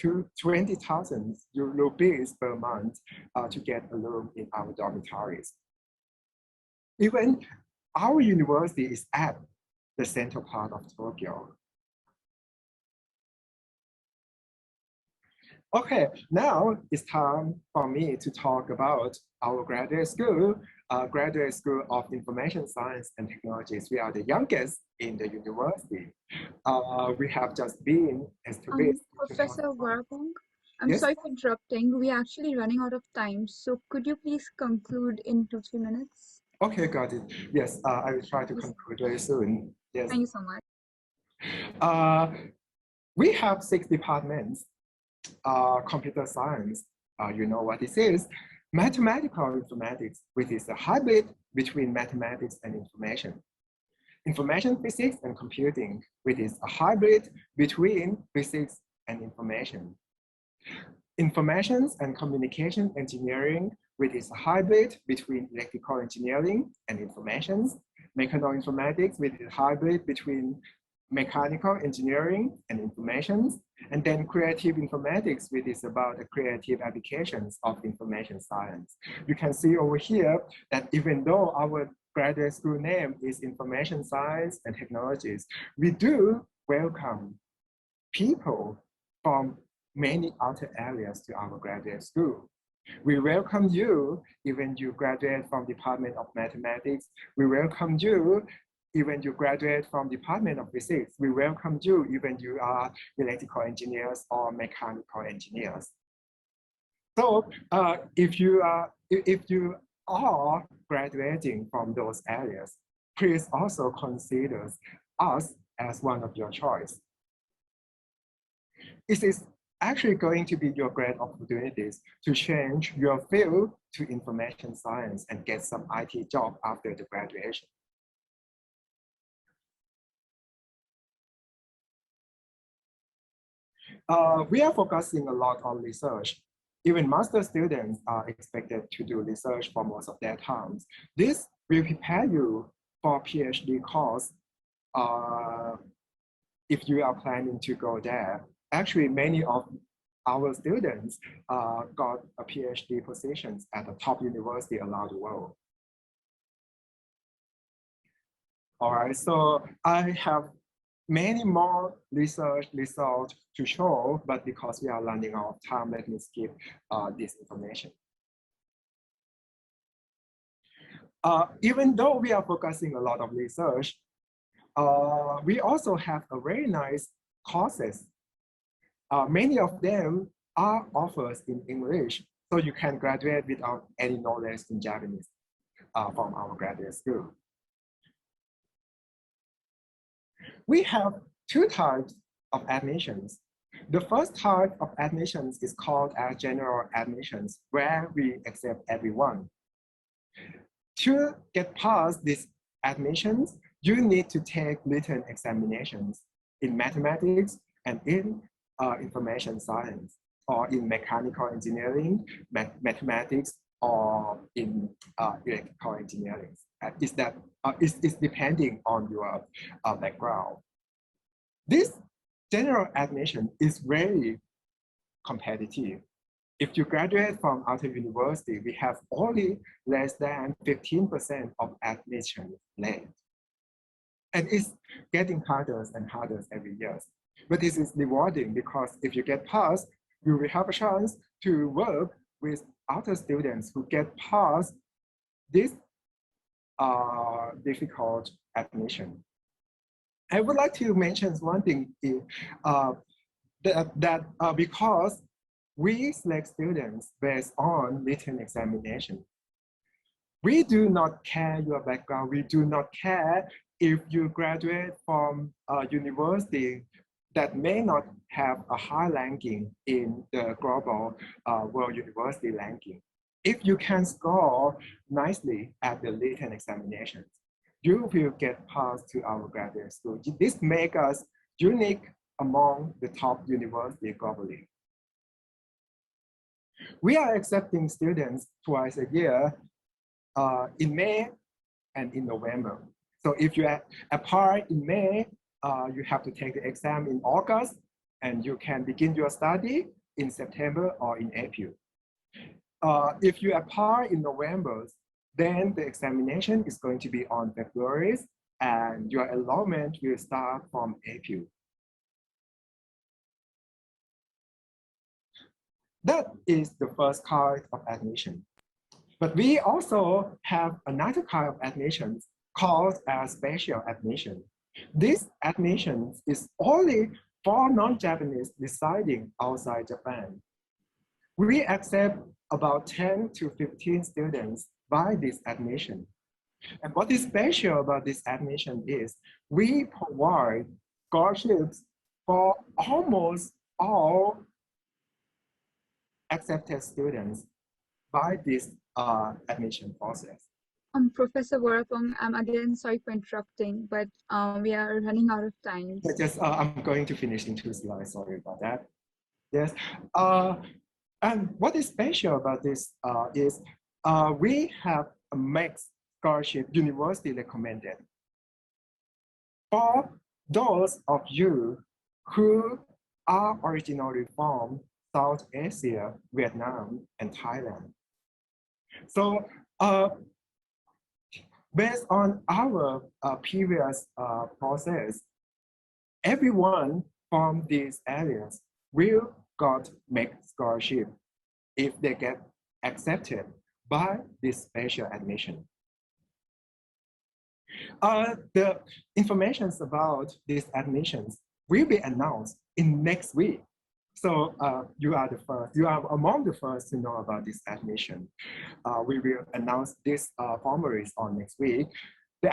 20,000 rupees per month to get a room in our dormitories. Even our university is at the central part of Tokyo. Okay, now it's time for me to talk about our graduate school of Information Science and Technologies. We are the youngest in the university. We have just been established. Professor Warapong, I'm Yes? sorry for interrupting. We're actually running out of time. So could you please conclude in 2-3 minutes? Okay, got it. Yes, I will try to conclude very soon. Yes. Thank you so much. We have 6 departments. Computer science, you know what this is. Mathematical informatics, which is a hybrid between mathematics and information. Information physics and computing, which is a hybrid between physics and information. Informations and communication engineering, which is a hybrid between electrical engineering and informations. Mechanoinformatics, which is a hybrid between mechanical engineering and informations. And then creative informatics, which is about the creative applications of information science. You can see over here that even though our graduate school name is Information Science and Technologies, we do welcome people from many other areas to our graduate school. We welcome you even you graduate from Department of Mathematics. We welcome you even you graduate from Department of Physics. We welcome you even you are electrical engineers or mechanical engineers. So if you are graduating from those areas, please also consider us as one of your choice. It is actually going to be your great opportunities to change your field to information science and get some IT job after the graduation. We are focusing a lot on research. Even master students are expected to do research for most of their times. This will prepare you for PhD course if you are planning to go there. Actually, many of our students got a PhD positions at the top university around the world. All right, so I have many more research results to show, but because we are running out of time, let me skip this information. Even though we are focusing a lot of research, we also have a very nice courses. Many of them are offered in English, so you can graduate without any knowledge in Japanese from our graduate school. We have two types of admissions. The first type of admissions is called as general admissions, where we accept everyone. To get past these admissions, you need to take written examinations in mathematics and in information science, or in mechanical engineering, mathematics, or in electrical engineering. It's depending on your background. This general admission is very competitive. If you graduate from outer university, we have only less than 15% of admission rate. And it's getting harder and harder every year. But this is rewarding because if you get past, you will have a chance to work with other students who get past this difficult admission. I would like to mention one thing, because we select students based on written examination. We do not care your background. We do not care if you graduate from a university that may not have a high ranking in the global world university ranking. If you can score nicely at the written examinations, you will get passed to our graduate school. This makes us unique among the top universities globally. We are accepting students twice a year in May and in November. So if you apply in May, you have to take the exam in August, and you can begin your study in September or in April. If you apply in November, then the examination is going to be on February, and your enrollment will start from April. That is the first kind of admission. But we also have another kind of admission called a special admission. This admission is only for non-Japanese residing outside Japan. We accept about 10 to 15 students by this admission. And what is special about this admission is we provide scholarships for almost all accepted students by this admission process. Professor Warapong, I'm again sorry for interrupting, but we are running out of time. I'm going to finish in 2 slides, sorry about that. Yes, and what is special about this is we have a mixed scholarship university recommended. For those of you who are originally from South Asia, Vietnam, and Thailand. So based on our previous process, everyone from these areas will got make scholarship if they get accepted by this special admission. The information about these admissions will be announced in next week. So you are the first, you are among the first to know about this admission. We will announce this formularies on next week. The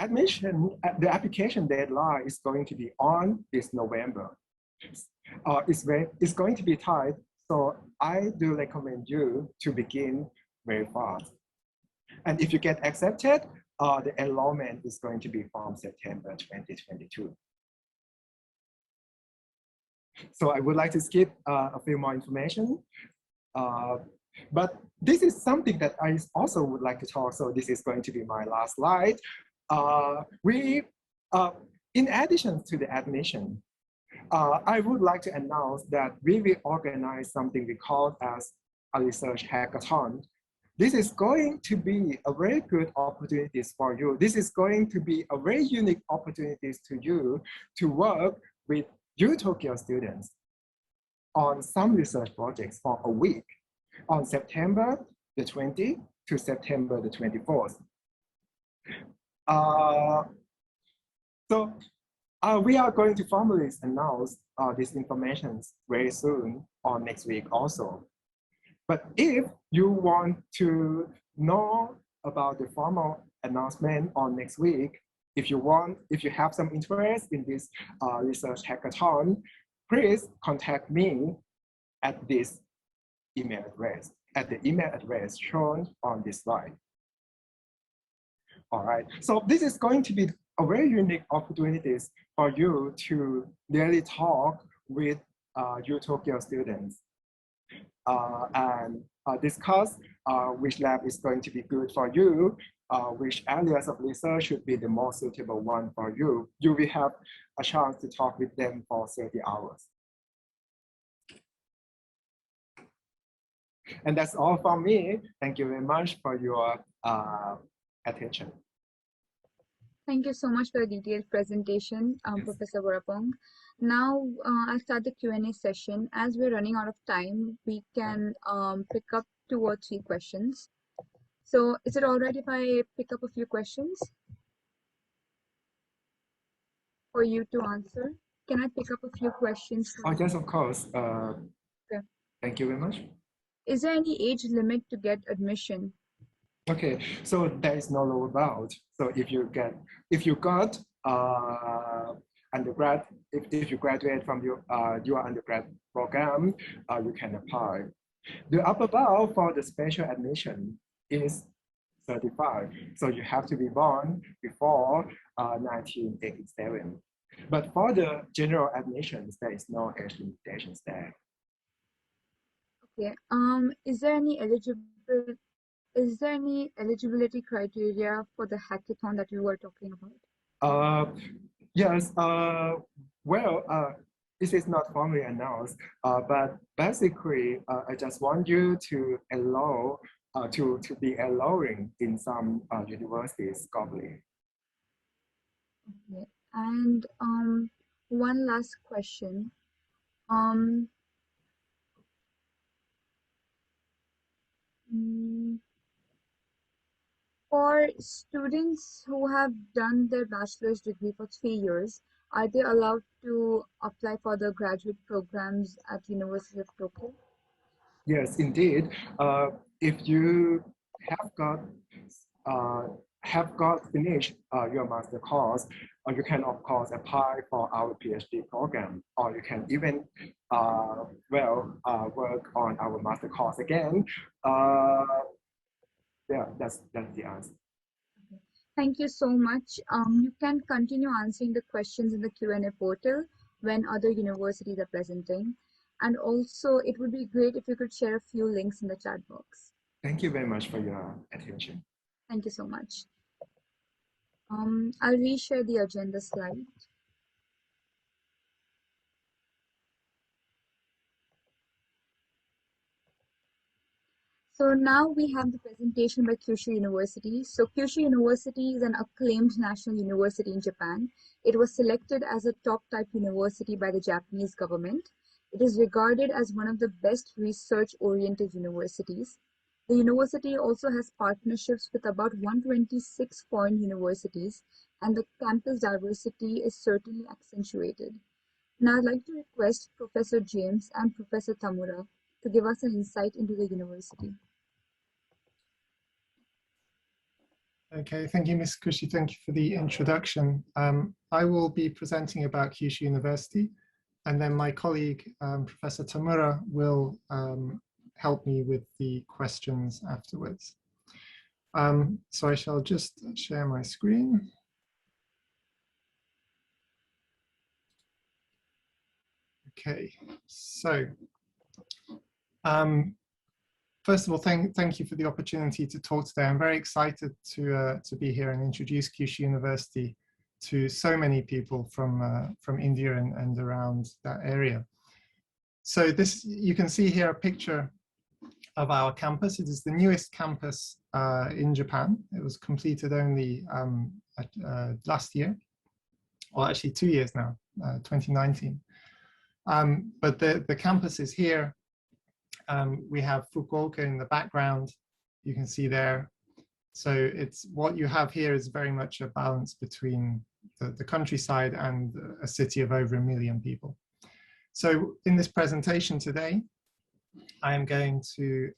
application deadline is going to be on this November. It's going to be tight, so I do recommend you to begin very fast. And if you get accepted, the enrollment is going to be from September 2022. So I would like to skip a few more information, but this is something that I also would like to talk. So this is going to be my last slide. In addition to the admission, I would like to announce that we will organize something we call as a research hackathon this is going to be a very good opportunity for you. This is going to be a very unique opportunity to you to work with UTokyo students on some research projects for a week on September the 20th to September the 24th. We are going to formally announce this information very soon or next week also. But if you want to know about the formal announcement on next week, if you have some interest in this research hackathon, please contact me at this email address, at the email address shown on this slide. All right, so this is going to be a very unique opportunity for you to really talk with UTokyo students and discuss which lab is going to be good for you, which areas of research should be the most suitable one for you. You will have a chance to talk with them for 30 hours. And that's all from me. Thank you very much for your attention. Thank you so much for the detailed presentation, Professor Vorapong. Now I'll start the Q&A session. As we're running out of time, we can pick up 2 or 3 questions. So is it all right if I pick up a few questions for you to answer? Can I pick up a few questions? Oh, yes, of course. Okay. Thank you very much. Is there any age limit to get admission? Okay, so there is no lower bound. So if you got undergrad, if you graduate from your undergrad program, you can apply. The upper bound for the special admission is 35. So you have to be born before 1987. But for the general admissions, there is no age limitations there. Okay. Is there any eligibility criteria for the hackathon that you were talking about? Yes. Well, this is not formally announced, but basically, I just want you to allow to be allowing in some universities globally. Okay. And one last question. For students who have done their bachelor's degree for 3 years, are they allowed to apply for the graduate programs at University of Tokyo? Yes, indeed. If you have got finished your master course, you can of course apply for our PhD program, or you can even work on our master course again. Yeah, that's the answer. Thank you so much. You can continue answering the questions in the Q&A portal when other universities are presenting. And also, it would be great if you could share a few links in the chat box. Thank you very much for your attention. Thank you so much. I'll reshare the agenda slide. So now we have the presentation by Kyushu University. So Kyushu University is an acclaimed national university in Japan. It was selected as a top type university by the Japanese government. It is regarded as one of the best research-oriented universities. The university also has partnerships with about 126 foreign universities, and the campus diversity is certainly accentuated. Now I'd like to request Professor James and Professor Tamura to give us an insight into the university. Okay, thank you, Ms. Kushi. Thank you for the introduction. I will be presenting about Kyushu University, and then my colleague, Professor Tamura, will help me with the questions afterwards. So I shall just share my screen. Okay, so first of all, thank you for the opportunity to talk today. I'm very excited to be here and introduce Kyushu University to so many people from India and around that area. So this, you can see here a picture of our campus. It is the newest campus in Japan. It was completed only last year, or actually 2 years now, 2019. But the campus is here. We have Fukuoka in the background, you can see there. So it's what you have here is very much a balance between the countryside and a city of over 1 million people. So in this presentation today, I am going to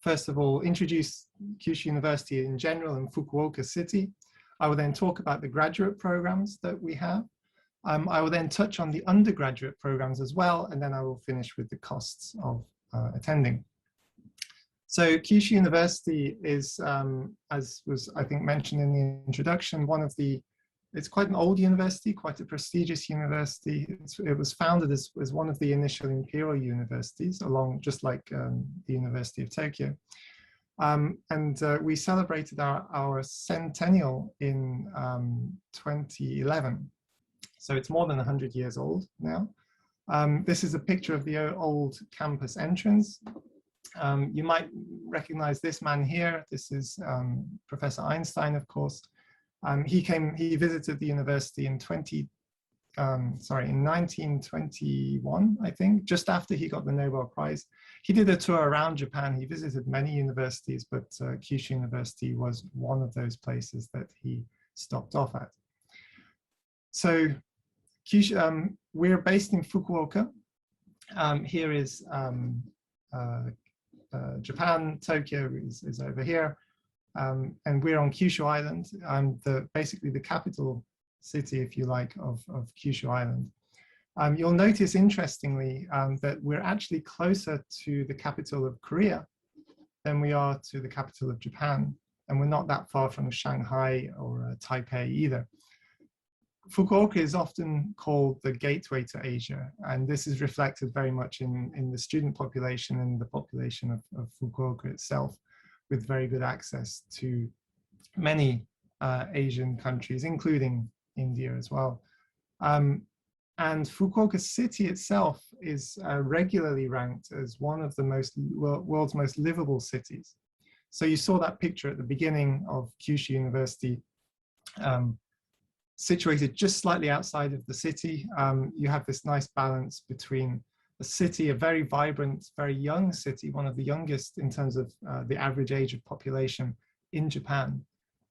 first of all introduce Kyushu University in general and Fukuoka City. I will then talk about the graduate programs that we have. I will then touch on the undergraduate programs as well, and then I will finish with the costs of attending. So Kyushu University is, as was I think mentioned in the introduction, it's quite an old university, quite a prestigious university. It was founded as one of the initial imperial universities, just like the University of Tokyo. We celebrated our centennial in 2011. So it's more than 100 years old now. This is a picture of the old campus entrance. You might recognize this man here. This is Professor Einstein, of course. He visited the university in 1921, I think, just after he got the Nobel Prize. He did a tour around Japan. He visited many universities, but Kyushu University was one of those places that he stopped off at. So Kyushu, we're based in Fukuoka. Here is Japan. Tokyo is over here. And we're on Kyushu Island. Basically the capital city, if you like, of Kyushu Island. You'll notice, interestingly, that we're actually closer to the capital of Korea than we are to the capital of Japan. And we're not that far from Shanghai or Taipei either. Fukuoka is often called the gateway to Asia, and this is reflected very much in the student population and the population of Fukuoka itself, with very good access to many Asian countries, including India as well. And Fukuoka city itself is regularly ranked as one of the world's most livable cities. So you saw that picture at the beginning of Kyushu University, situated just slightly outside of the city. You have this nice balance between a city, a very vibrant, very young city, one of the youngest in terms of the average age of population in Japan,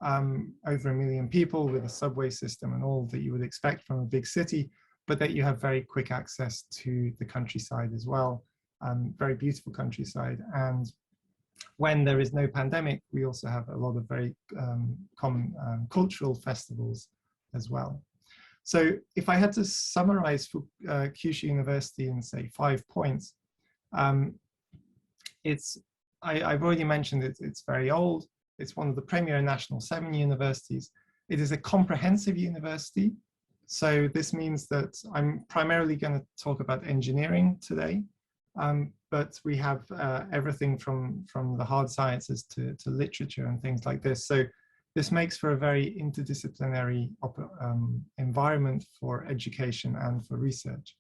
over 1 million people with a subway system and all that you would expect from a big city, but that you have very quick access to the countryside as well, very beautiful countryside. And when there is no pandemic, we also have a lot of very common cultural festivals as well. So if I had to summarize Kyushu University in, say, 5 points, I've already mentioned it's very old. It's one of the premier national 7 universities. It is a comprehensive university. So this means that I'm primarily going to talk about engineering today, but we have everything from the hard sciences to literature and things like this. So this makes for a very interdisciplinary environment for education and for research.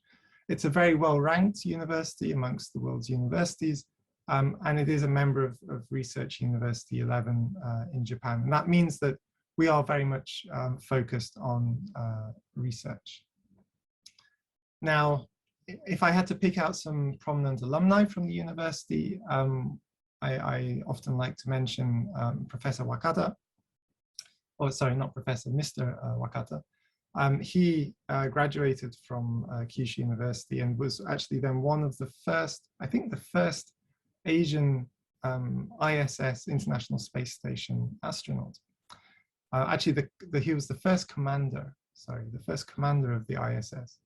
It's a very well-ranked university amongst the world's universities, and it is a member of Research University 11 in Japan. And that means that we are very much focused on research. Now, if I had to pick out some prominent alumni from the university, I often like to mention Professor Wakata. Oh, sorry, not Professor, Mr. Wakata. He graduated from Kyushu University and was actually then one of the first, I think the first Asian ISS, International Space Station astronaut. Actually, he was the first commander, sorry, the first commander of the ISS,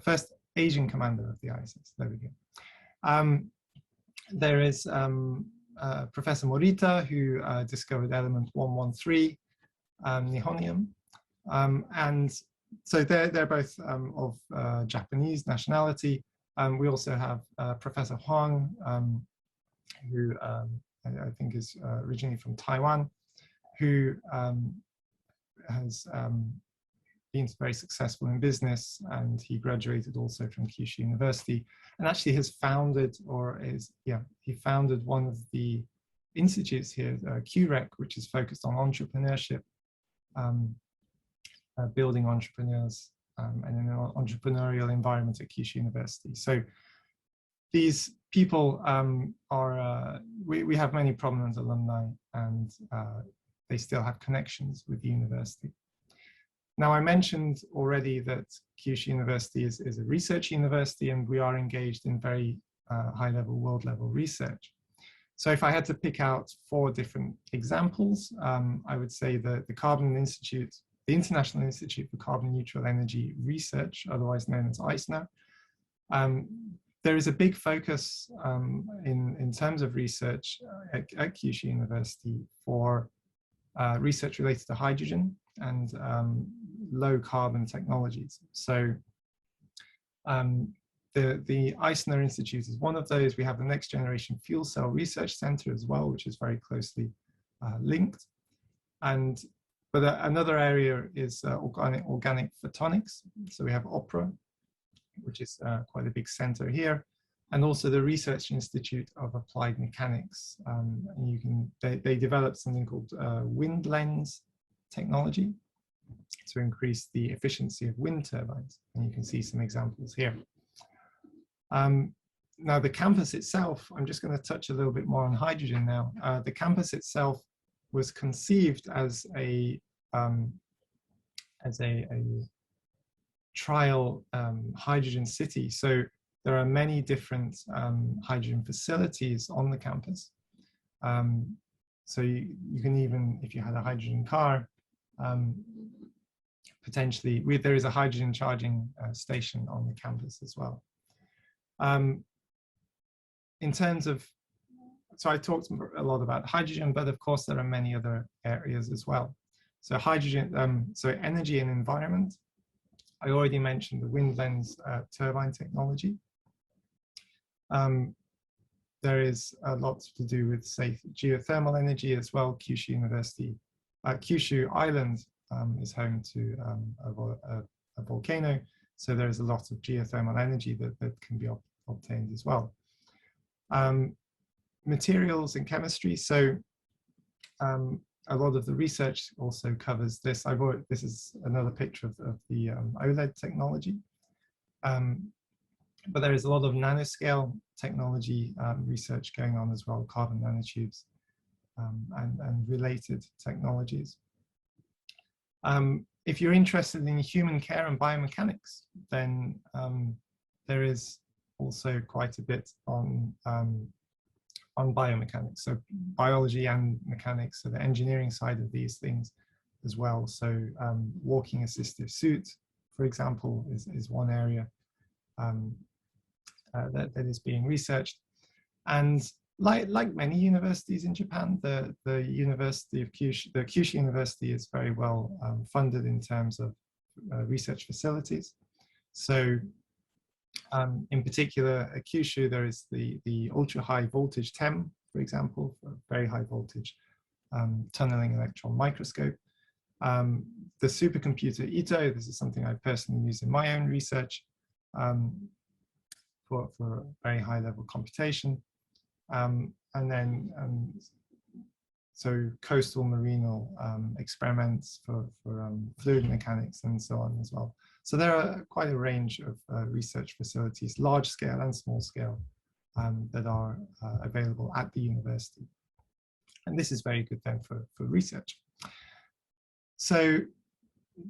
first Asian commander of the ISS, there we go. There is Professor Morita, who discovered element 113, Nihonium. And so they're both of Japanese nationality. We also have Professor Huang, who I think is originally from Taiwan, who has been very successful in business, and he graduated also from Kyushu University, and actually has founded, he founded one of the institutes here, QREC, which is focused on entrepreneurship, building entrepreneurs and an entrepreneurial environment at Kyushu University. So these people we have many prominent alumni, and they still have connections with the university. Now, I mentioned already that Kyushu University is a research university, and we are engaged in very high-level, world-level research. So if I had to pick out 4 different examples, I would say that the Carbon Institute, the International Institute for Carbon Neutral Energy Research, otherwise known as ICNER, there is a big focus in terms of research at Kyushu University for research related to hydrogen and low carbon technologies. So the ICNER Institute is one of those. We have the Next Generation Fuel Cell Research Center as well, which is very closely linked. But another area is organic photonics. So we have OPRA, which is quite a big center here, and also the Research Institute of Applied Mechanics. And they developed something called wind lens technology to increase the efficiency of wind turbines. And you can see some examples here. Now the campus itself, I'm just going to touch a little bit more on hydrogen now. The campus itself was conceived as a trial hydrogen city. So there are many different hydrogen facilities on the campus. So you can even, if you had a hydrogen car, potentially, there is a hydrogen charging station on the campus as well. In terms of, so I talked a lot about hydrogen, but of course there are many other areas as well. So hydrogen, so energy and environment. I already mentioned the wind lens turbine technology. There is a lot to do with, say, geothermal energy as well. Kyushu University, Kyushu Island is home to a volcano. So there's a lot of geothermal energy that can be obtained as well. Materials and chemistry. So a lot of the research also covers this. This is another picture of the OLED technology. But there is a lot of nanoscale technology research going on as well, carbon nanotubes and related technologies. If you're interested in human care and biomechanics, then there is also quite a bit on biomechanics, so biology and mechanics, so the engineering side of these things as well. So walking assistive suit, for example, is one area that is being researched. And like many universities in Japan, the University of Kyushu, the Kyushu University is very well funded in terms of research facilities. So in particular, at Kyushu, there is the ultra high voltage TEM, for example, for very high voltage tunneling electron microscope. The supercomputer ITO, this is something I personally use in my own research for very high level computation. And then, so coastal marinal experiments for fluid mechanics and so on as well. So there are quite a range of research facilities, large scale and small scale, that are available at the university. And this is very good then for research. So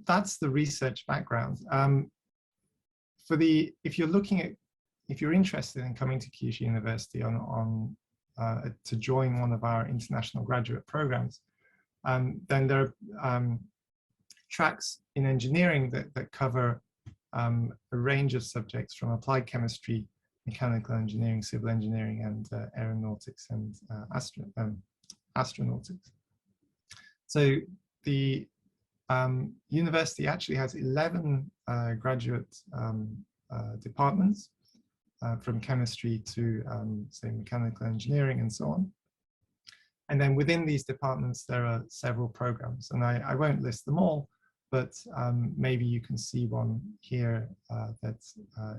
that's the research background. If you're interested in coming to Kyushu University to join one of our international graduate programs, then there are tracks in engineering that cover a range of subjects from applied chemistry, mechanical engineering, civil engineering, and aeronautics and astronautics. So the university actually has 11 graduate departments, from chemistry to, say, mechanical engineering and so on. And then within these departments, there are several programs, and I won't list them all, but maybe you can see one here that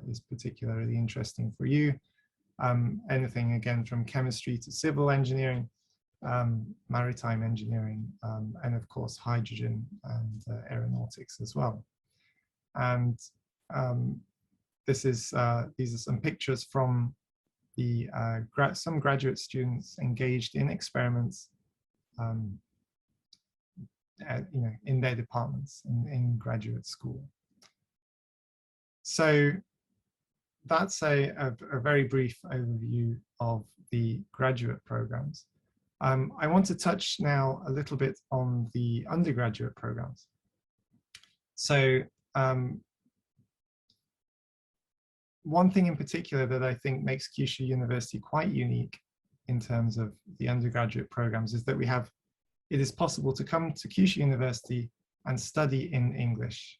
is particularly interesting for you. Anything again from chemistry to civil engineering, maritime engineering, and of course hydrogen and aeronautics as well. And these are some pictures from the some graduate students engaged in experiments in their departments in graduate school. So that's a very brief overview of the graduate programs. I want to touch now a little bit on the undergraduate programs. So one thing in particular that I think makes Kyushu University quite unique in terms of the undergraduate programs is that it is possible to come to Kyushu University and study in English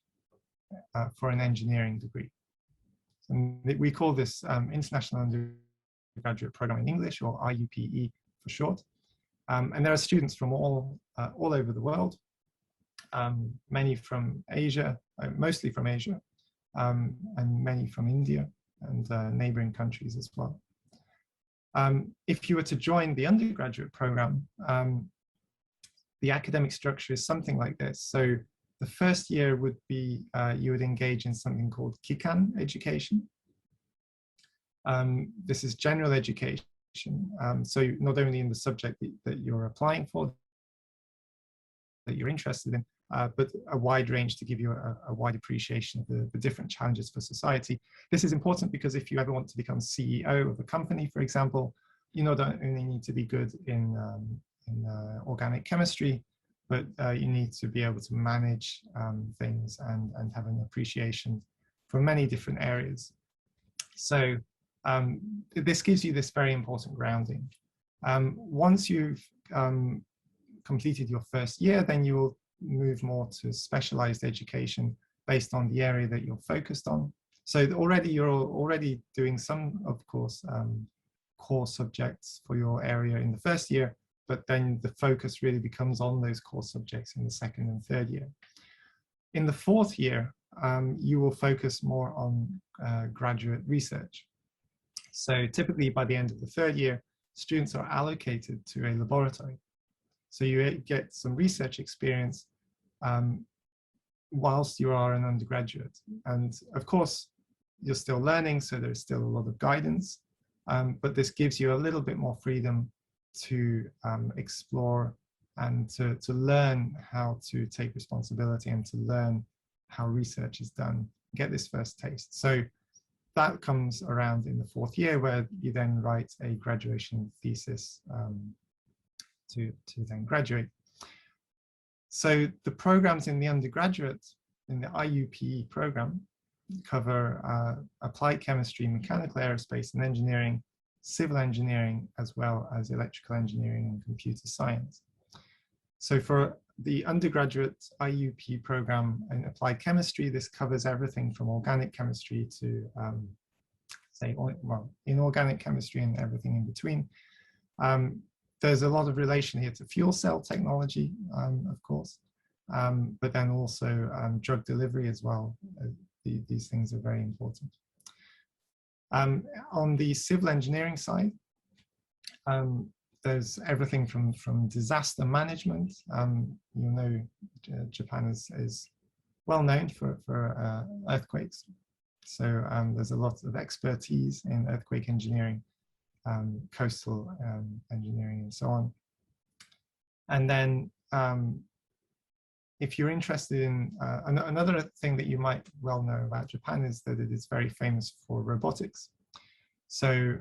for an engineering degree. And we call this International Undergraduate Program in English, or IUPE for short. And there are students from all over the world, many from Asia, mostly from Asia, and many from India and neighboring countries as well. If you were to join the undergraduate program, the academic structure is something like this. So the first year would be, you would engage in something called Kikan education. This is general education. So not only in the subject that you're applying for, that you're interested in, but a wide range to give you a wide appreciation of the different challenges for society. This is important because if you ever want to become CEO of a company, for example, you not only need to be good in organic chemistry, but you need to be able to manage things and have an appreciation for many different areas. So this gives you this very important grounding. Once you've completed your first year, then you will move more to specialized education based on the area that you're focused on. So you're already doing some, of course, core subjects for your area in the first year, but then the focus really becomes on those core subjects in the second and third year. In the fourth year, you will focus more on graduate research. So typically by the end of the third year, students are allocated to a laboratory. So you get some research experience whilst you are an undergraduate. And of course, you're still learning, so there's still a lot of guidance, but this gives you a little bit more freedom to explore and to learn how to take responsibility and to learn how research is done, get this first taste. So that comes around in the fourth year, where you then write a graduation thesis to then graduate. So the programs in the undergraduate, in the IUPE program, cover applied chemistry, mechanical aerospace and engineering, civil engineering, as well as electrical engineering and computer science. So for the undergraduate IUP program in applied chemistry, this covers everything from organic chemistry to inorganic chemistry and everything in between. There's a lot of relation here to fuel cell technology, of course, but then also drug delivery as well. These things are very important. On the civil engineering side, there's everything from disaster management. You know, Japan is well known for earthquakes. So there's a lot of expertise in earthquake engineering, coastal engineering, and so on. And then if you're interested in, another thing that you might well know about Japan is that it is very famous for robotics. So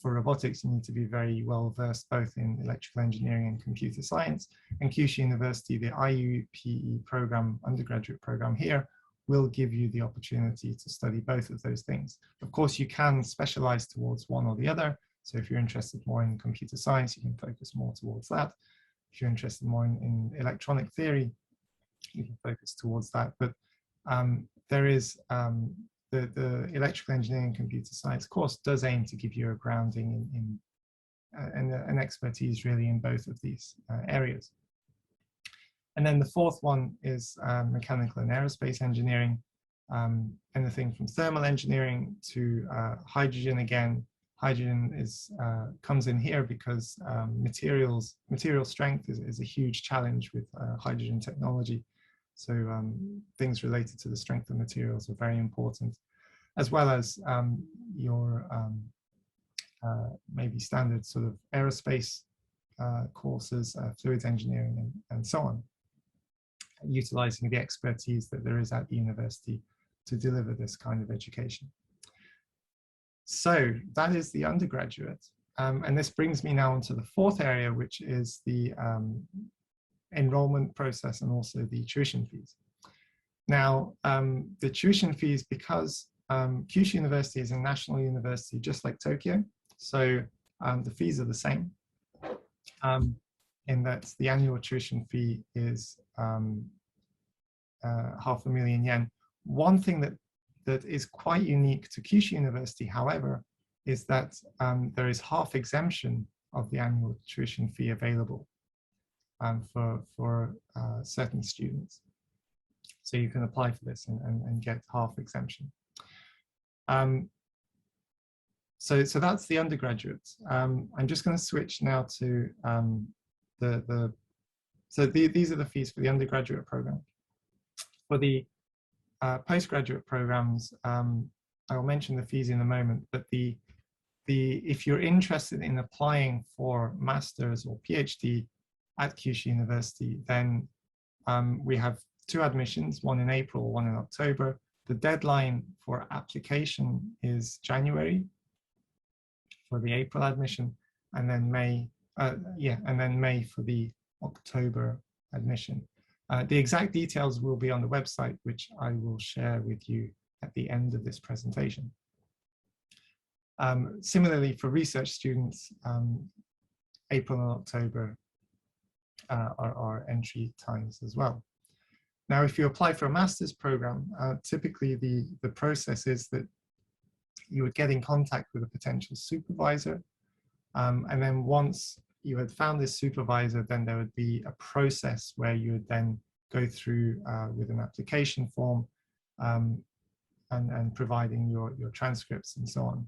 for robotics, you need to be very well versed both in electrical engineering and computer science. And Kyushu University, the IUPE program, undergraduate program here, will give you the opportunity to study both of those things. Of course, you can specialize towards one or the other. So if you're interested more in computer science, you can focus more towards that. If you're interested more in electronic theory, you can focus towards that. But there is the electrical engineering and computer science course does aim to give you a grounding and an expertise really in both of these areas. And then the fourth one is mechanical and aerospace engineering, anything from thermal engineering to hydrogen. Again, hydrogen comes in here because material strength is a huge challenge with hydrogen technology. So things related to the strength of materials are very important, as well as your maybe standard sort of aerospace courses, fluids engineering, and so on, utilizing the expertise that there is at the university to deliver this kind of education. So that is the undergraduate. And this brings me now onto the fourth area, which is the enrollment process and also the tuition fees. Now, the tuition fees, because Kyushu University is a national university, just like Tokyo, so the fees are the same, in that the annual tuition fee is 500,000 yen. One thing that is quite unique to Kyushu University, however, is that there is half exemption of the annual tuition fee available for certain students. So you can apply for this and get half exemption. So that's the undergraduates. I'm just going to switch now to these are the fees for the undergraduate program. For the postgraduate programs, I'll mention the fees in a moment, but if you're interested in applying for master's or PhD at Kyushu University, then we have 2 admissions, one in April, one in October. The deadline for application is January for the April admission, and then May, and then May for the October admission. The exact details will be on the website, which I will share with you at the end of this presentation. Similarly, for research students, April and October are entry times as well. Now, if you apply for a master's program, typically the process is that you would get in contact with a potential supervisor. And then once you had found this supervisor, then there would be a process where you would then go through with an application form and providing your transcripts and so on.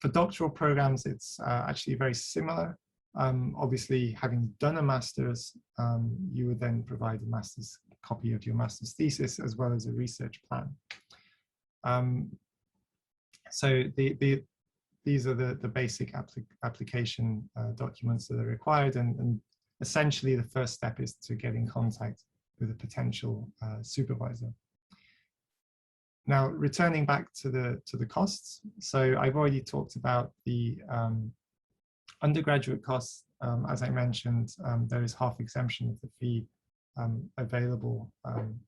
For doctoral programs, it's actually very similar. Obviously, having done a master's, you would then provide a master's copy of your master's thesis as well as a research plan. So these are the basic application documents that are required, and essentially the first step is to get in contact with a potential supervisor. Now, returning back to the costs, so I've already talked about the undergraduate costs. As I mentioned, there is half exemption of the fee available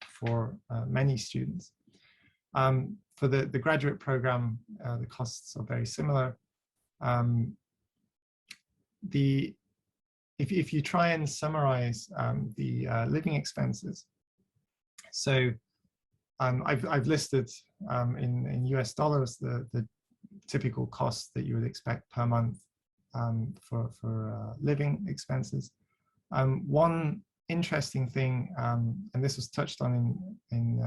for many students. For the graduate program, the costs are very similar. If you try and summarize the living expenses, so I've listed in US dollars the typical costs that you would expect per month for living expenses. One interesting thing, and this was touched on in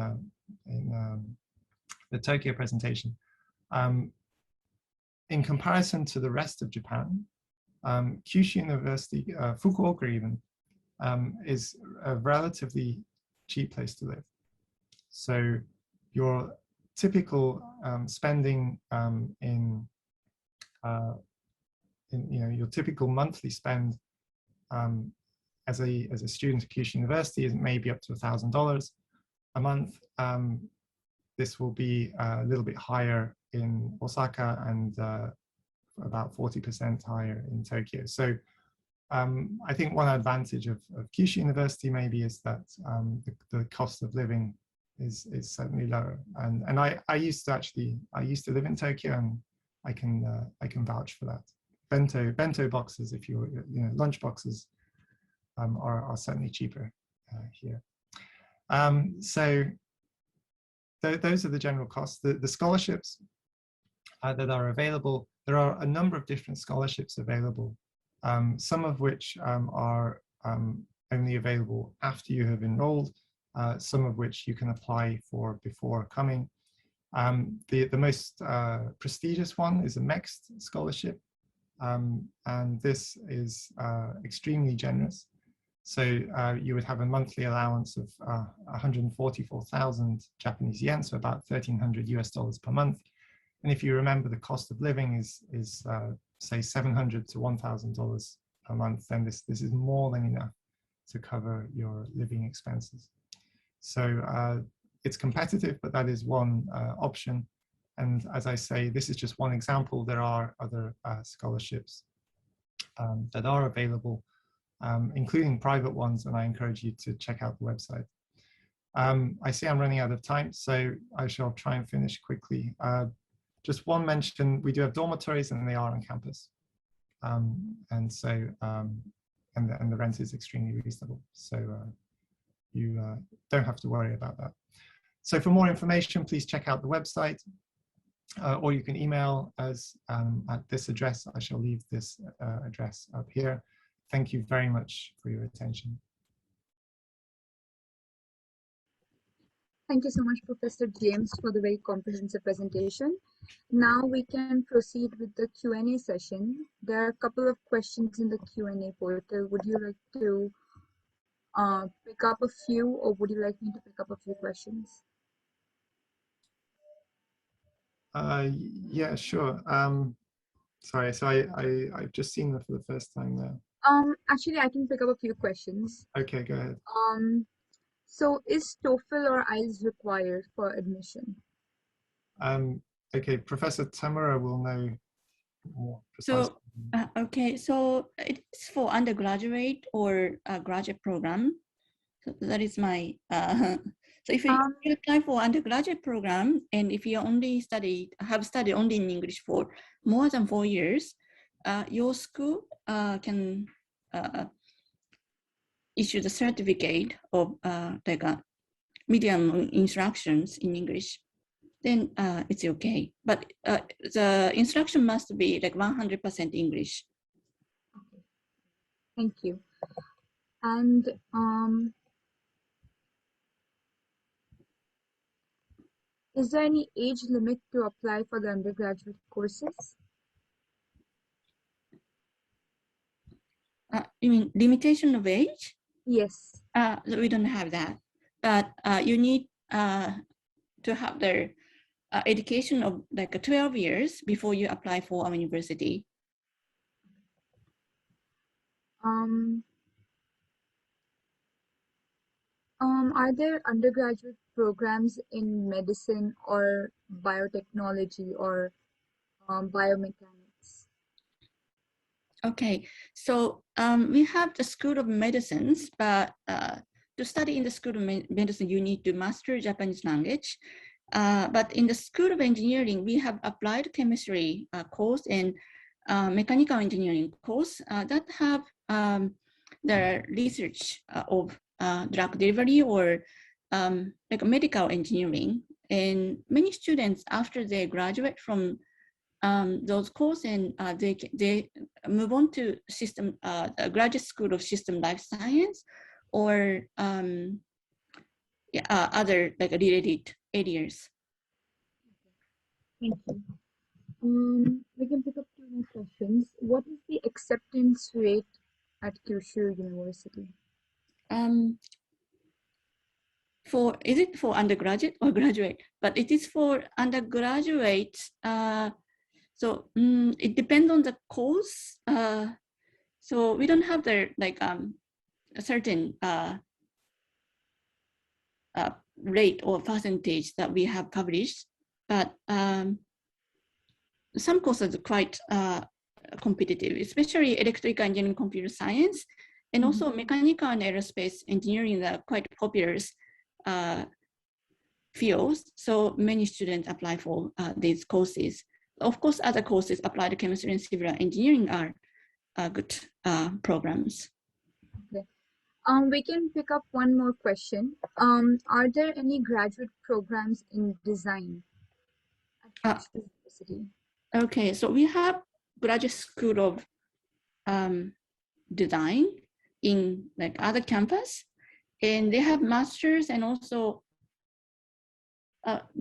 the Tokyo presentation, in comparison to the rest of Japan, Kyushu University, Fukuoka even, is a relatively cheap place to live. So your typical spending your typical monthly spend as a student at Kyushu University is maybe up to $1,000 a month. This will be a little bit higher in Osaka and about 40% higher in Tokyo. So I think one advantage of Kyushu University maybe is that the cost of living is certainly lower. And I used to live in Tokyo, and I can vouch for that. Bento boxes, if lunch boxes are certainly cheaper here. So those are the general costs. The scholarships that are available, there are a number of different scholarships available, some of which are only available after you have enrolled, some of which you can apply for before coming. The most prestigious one is a MEXT scholarship, and this is extremely generous. So you would have a monthly allowance of 144,000 Japanese yen, so about $1,300 per month. And if you remember, the cost of living is say $700 to $1,000 per month, then this is more than enough to cover your living expenses. So it's competitive, but that is one option. And as I say, this is just one example. There are other scholarships that are available, including private ones, and I encourage you to check out the website. I see I'm running out of time, so I shall try and finish quickly. Just one mention, we do have dormitories and they are on campus. And so, and the rent is extremely reasonable. So you don't have to worry about that. So for more information, please check out the website, or you can email us at this address. I shall leave this address up here. Thank you very much for your attention. Thank you so much, Professor James, for the very comprehensive presentation. Now we can proceed with the Q&A session. There are a couple of questions in the Q&A portal. Would you like to pick up a few, or would you like me to pick up a few questions? Yeah, sure. Sorry, so I've just seen them for the first time there. Actually, I can pick up a few questions. Okay, go ahead. So is TOEFL or IELTS required for admission? Okay, Professor Tamura will know more precisely. So, okay, so it's for undergraduate or graduate program. So that is my, so if you apply for undergraduate program, and if you only have studied only in English for more than 4 years, your school can issue the certificate of like a medium instructions in English, then it's okay. But the instruction must be like 100% English. Okay. Thank you. And is there any age limit to apply for the undergraduate courses? You mean limitation of age? Yes. We don't have that, but you need to have their education of like 12 years before you apply for our university. Are there undergraduate programs in medicine or biotechnology or biomechanics? Okay, so we have the School of Medicines, but to study in the School of Medicine, you need to master Japanese language. But in the School of Engineering, we have applied chemistry course and mechanical engineering course that have the research of drug delivery or like medical engineering. And many students, after they graduate from those courses, and they move on to system graduate school of system life science or other like related areas. Thank you. We can pick up 2 more questions. What is the acceptance rate at Kyushu University? Is it for undergraduate or graduate? But it is for undergraduate. So it depends on the course. So we don't have the like a certain rate or percentage that we have published, but some courses are quite competitive, especially electrical engineering, computer science, and also mechanical and aerospace engineering are quite popular fields. So many students apply for these courses. Of course, other courses, applied chemistry and civil engineering, are good programs. Okay. We can pick up 1 more question. Are there any graduate programs in design at Kyushu University? Okay, so we have graduate school of design, in like other campus, and they have masters and also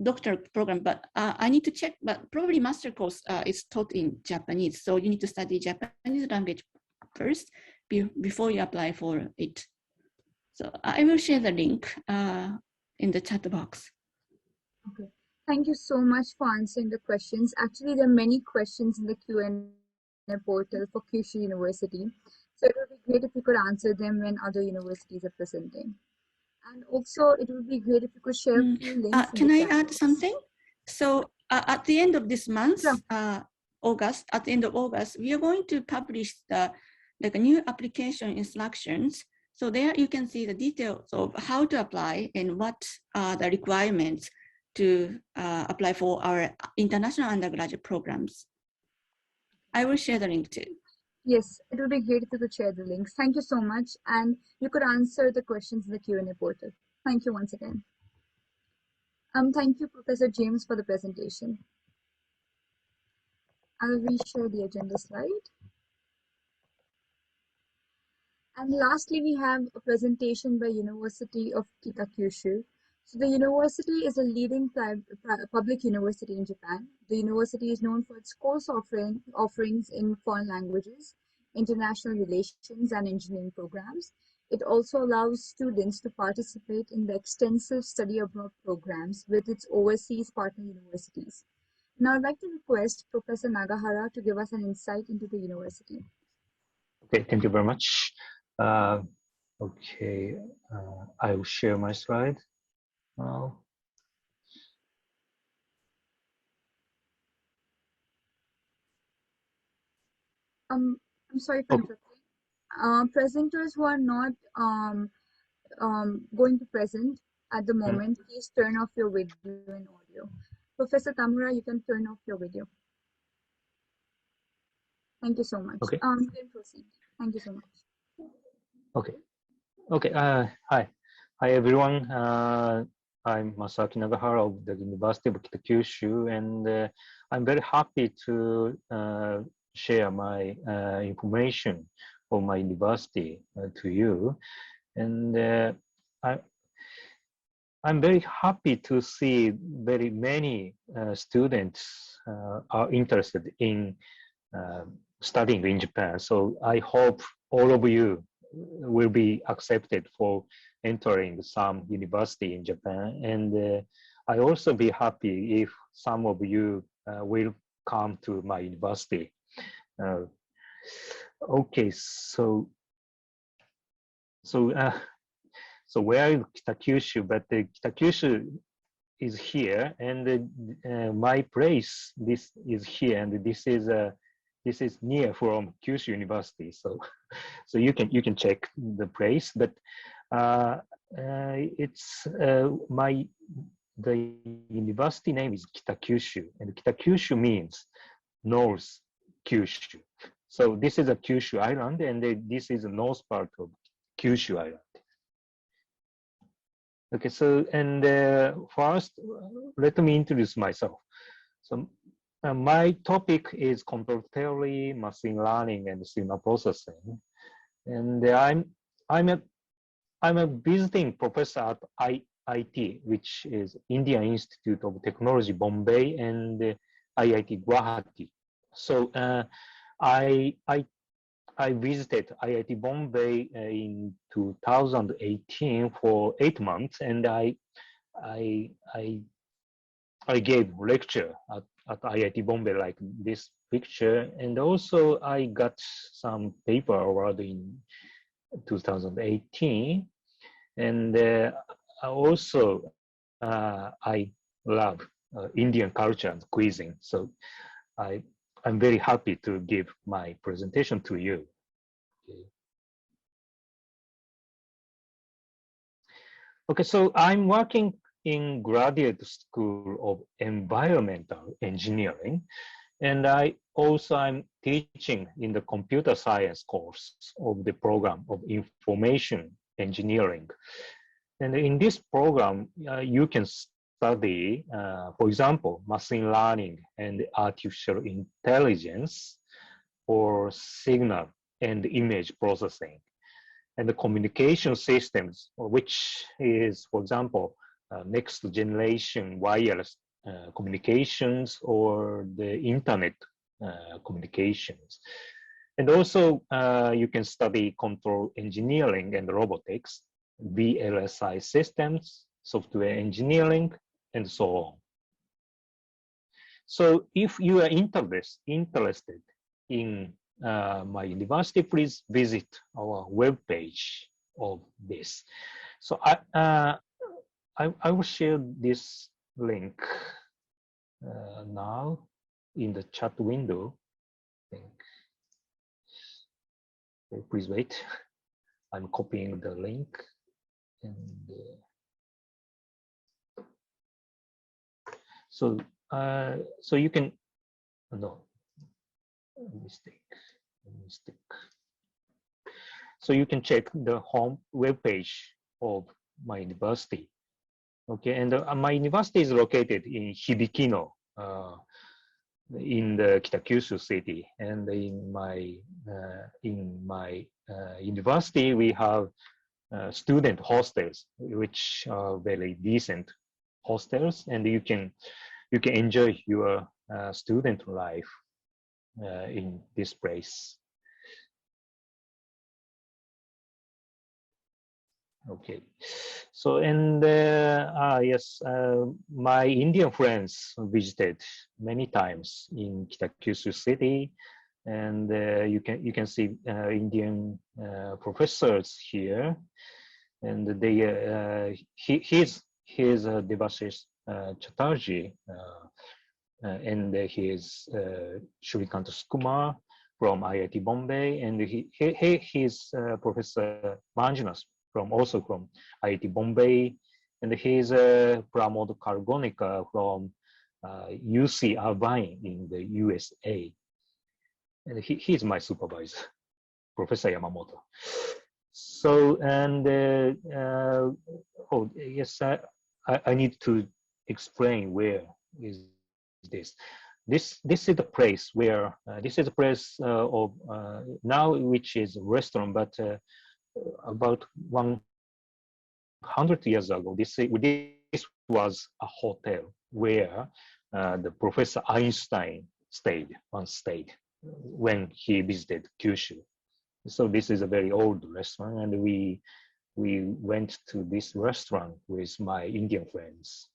doctor program, but I need to check, but probably master course is taught in Japanese. So you need to study Japanese language first before you apply for it. So I will share the link in the chat box. Okay. Thank you so much for answering the questions. Actually, there are many questions in the Q&A portal for Kyushu University. So it would be great if you could answer them when other universities are presenting. And also, it would be great if you could share a few links. Can I add something? So at the end of this month, August, at the end of August, we are going to publish the like a new application instructions. So there you can see the details of how to apply and what are the requirements to apply for our international undergraduate programs. I will share the link too. Yes, it would be great if you could share the links. Thank you so much. And you could answer the questions in the Q&A portal. Thank you once again. Thank you, Professor James, for the presentation. I'll reshare the agenda slide. And lastly, we have a presentation by University of Kitakyushu. So the university is a leading public university in Japan. The university is known for its course offerings in foreign languages, international relations, and engineering programs. It also allows students to participate in the extensive study abroad programs with its overseas partner universities. Now I'd like to request Professor Nagahara to give us an insight into the university. Okay, thank you very much. I will share my slide now. I'm sorry for interrupting. Presenters who are not going to present at the moment, please turn off your video and audio. Professor Tamura, you can turn off your video. Thank you so much. Okay. You can proceed. Thank you so much. Okay. Hi everyone. I'm Masaki Nagahara of the University of Kitakyushu, and I'm very happy to share my information for my university to you. And I'm very happy to see very many students are interested in studying in Japan. So I hope all of you will be accepted for entering some university in Japan. And I also be happy if some of you will come to my university. Okay, so where is Kitakyushu? But the Kitakyushu is here, and my place this is here, and this is near from Kyushu University. So you can check the place, but it's the university name is Kitakyushu, and Kitakyushu means North Kyushu. So this is a Kyushu Island, and this is the north part of Kyushu Island. Okay, so and first, let me introduce myself. So my topic is computational machine learning and signal processing, and I'm a visiting professor at IIT, which is Indian Institute of Technology, Bombay, and IIT Guwahati. So I visited IIT Bombay in 2018 for 8 months, and I gave lecture at IIT Bombay like this picture, and also I got some paper award in 2018, and also I love Indian culture and cuisine, so I'm very happy to give my presentation to you. Okay, so I'm working in graduate school of environmental engineering, and I'm teaching in the computer science course of the program of information engineering. And in this program, you can study, for example, machine learning and artificial intelligence, or signal and image processing. and the communication systems, which is, for example, next generation wireless communications or the internet communications. And also, you can study control engineering and robotics, VLSI systems, software engineering, and so on. So if you are interested in my university, please visit our webpage of this. So I will share this link now in the chat window. I think. So please wait. I'm copying the link, and so you can mistake. So you can check the home webpage of my university. Okay, and my university is located in Hibikino, in the Kitakyushu city, and in my university we have student hostels, which are very decent hostels, and you can enjoy your student life in this place. Okay, so and yes, my Indian friends visited many times in Kitakyushu city, and you can see Indian professors here, and they his Devashish Chatterjee, and his Shrikant Kumar from IIT Bombay, and he's Professor Manjunas also from IIT Bombay, and he's Pramod Kargonika from UC Irvine in the USA, and he's my supervisor, Professor Yamamoto. So, and oh yes, I need to explain where is this. This is the place where this is a place of now, which is a restaurant, but about 100 years ago, this was a hotel where the Professor Einstein once stayed when he visited Kyushu. So this is a very old restaurant, and we went to this restaurant with my Indian friends.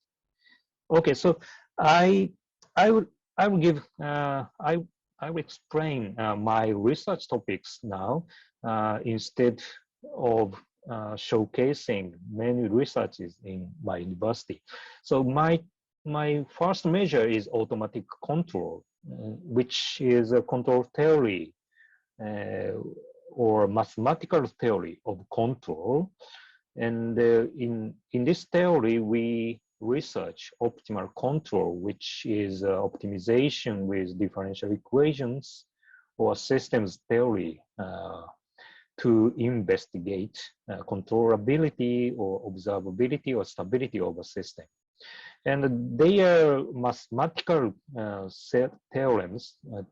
Okay, so I will give I will explain my research topics now instead of showcasing many researches in my university. So my first measure is automatic control, which is a control theory or mathematical theory of control. And in this theory, we research optimal control, which is optimization with differential equations or systems theory to investigate controllability or observability or stability of a system. And they are mathematical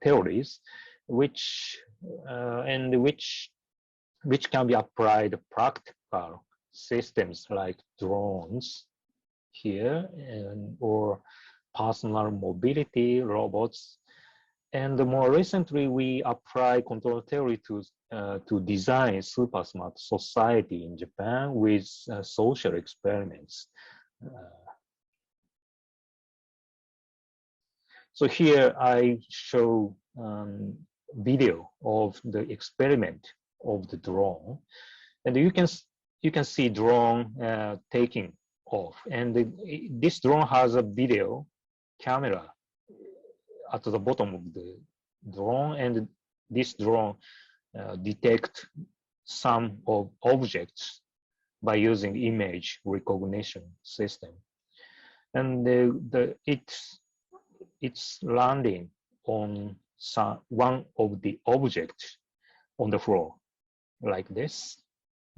theories, which can be applied to practical systems like drones here, or personal mobility robots. And more recently, we apply control theory to design super smart society in Japan with social experiments. So here I show video of the experiment of the drone, and you can see drone taking off, and this drone has a video camera at the bottom of the drone, and this drone detect some of objects by using image recognition system, and it's landing on one of the objects on the floor like this.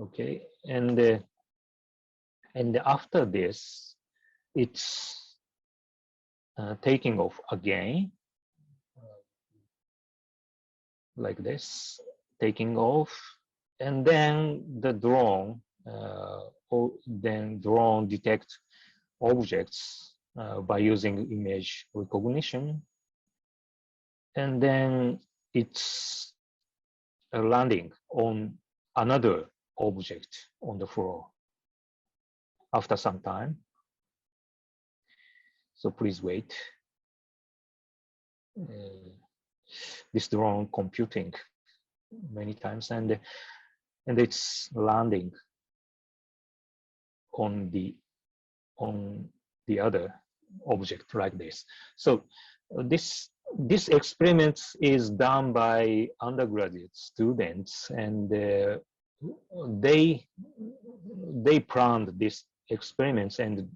Okay, and after this, it's taking off again like this, taking off, and then the drone, detects objects by using image recognition, and then it's landing on another object on the floor after some time. So please wait. This drone computing many times, and it's landing on the other object like this. So this experiment is done by undergraduate students, and they planned these experiments and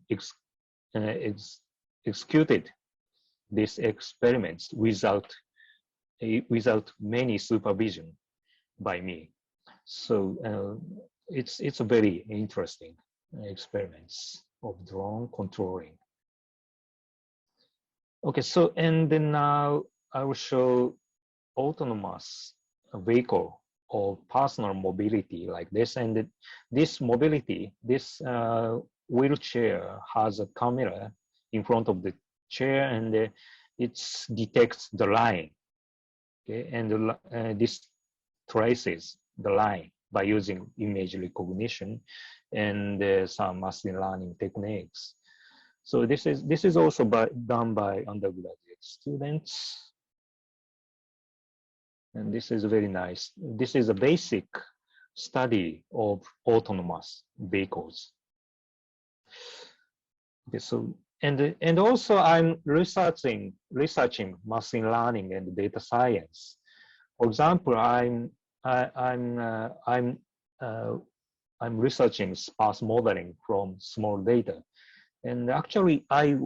executed these experiments without many supervision by me. So it's a very interesting experiments of drone controlling. Okay, so and then now I will show autonomous vehicle or personal mobility like this. And this mobility, this wheelchair has a camera in front of the chair, and it detects the line. Okay, and this traces the line by using image recognition and some machine learning techniques. So this is also done by undergraduate students, and this is very nice. This is a basic study of autonomous vehicles. Okay, so and also I'm researching machine learning and data science. For example, I'm researching sparse modeling from small data. And actually, I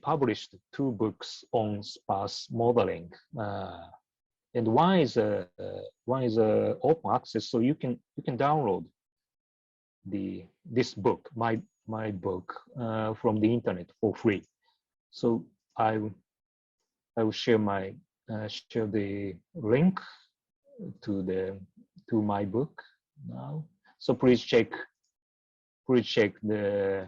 published 2 books on sparse modeling, and one is open access, so you can download this book, my book, from the internet for free. So I will share the link to my book now. So please check the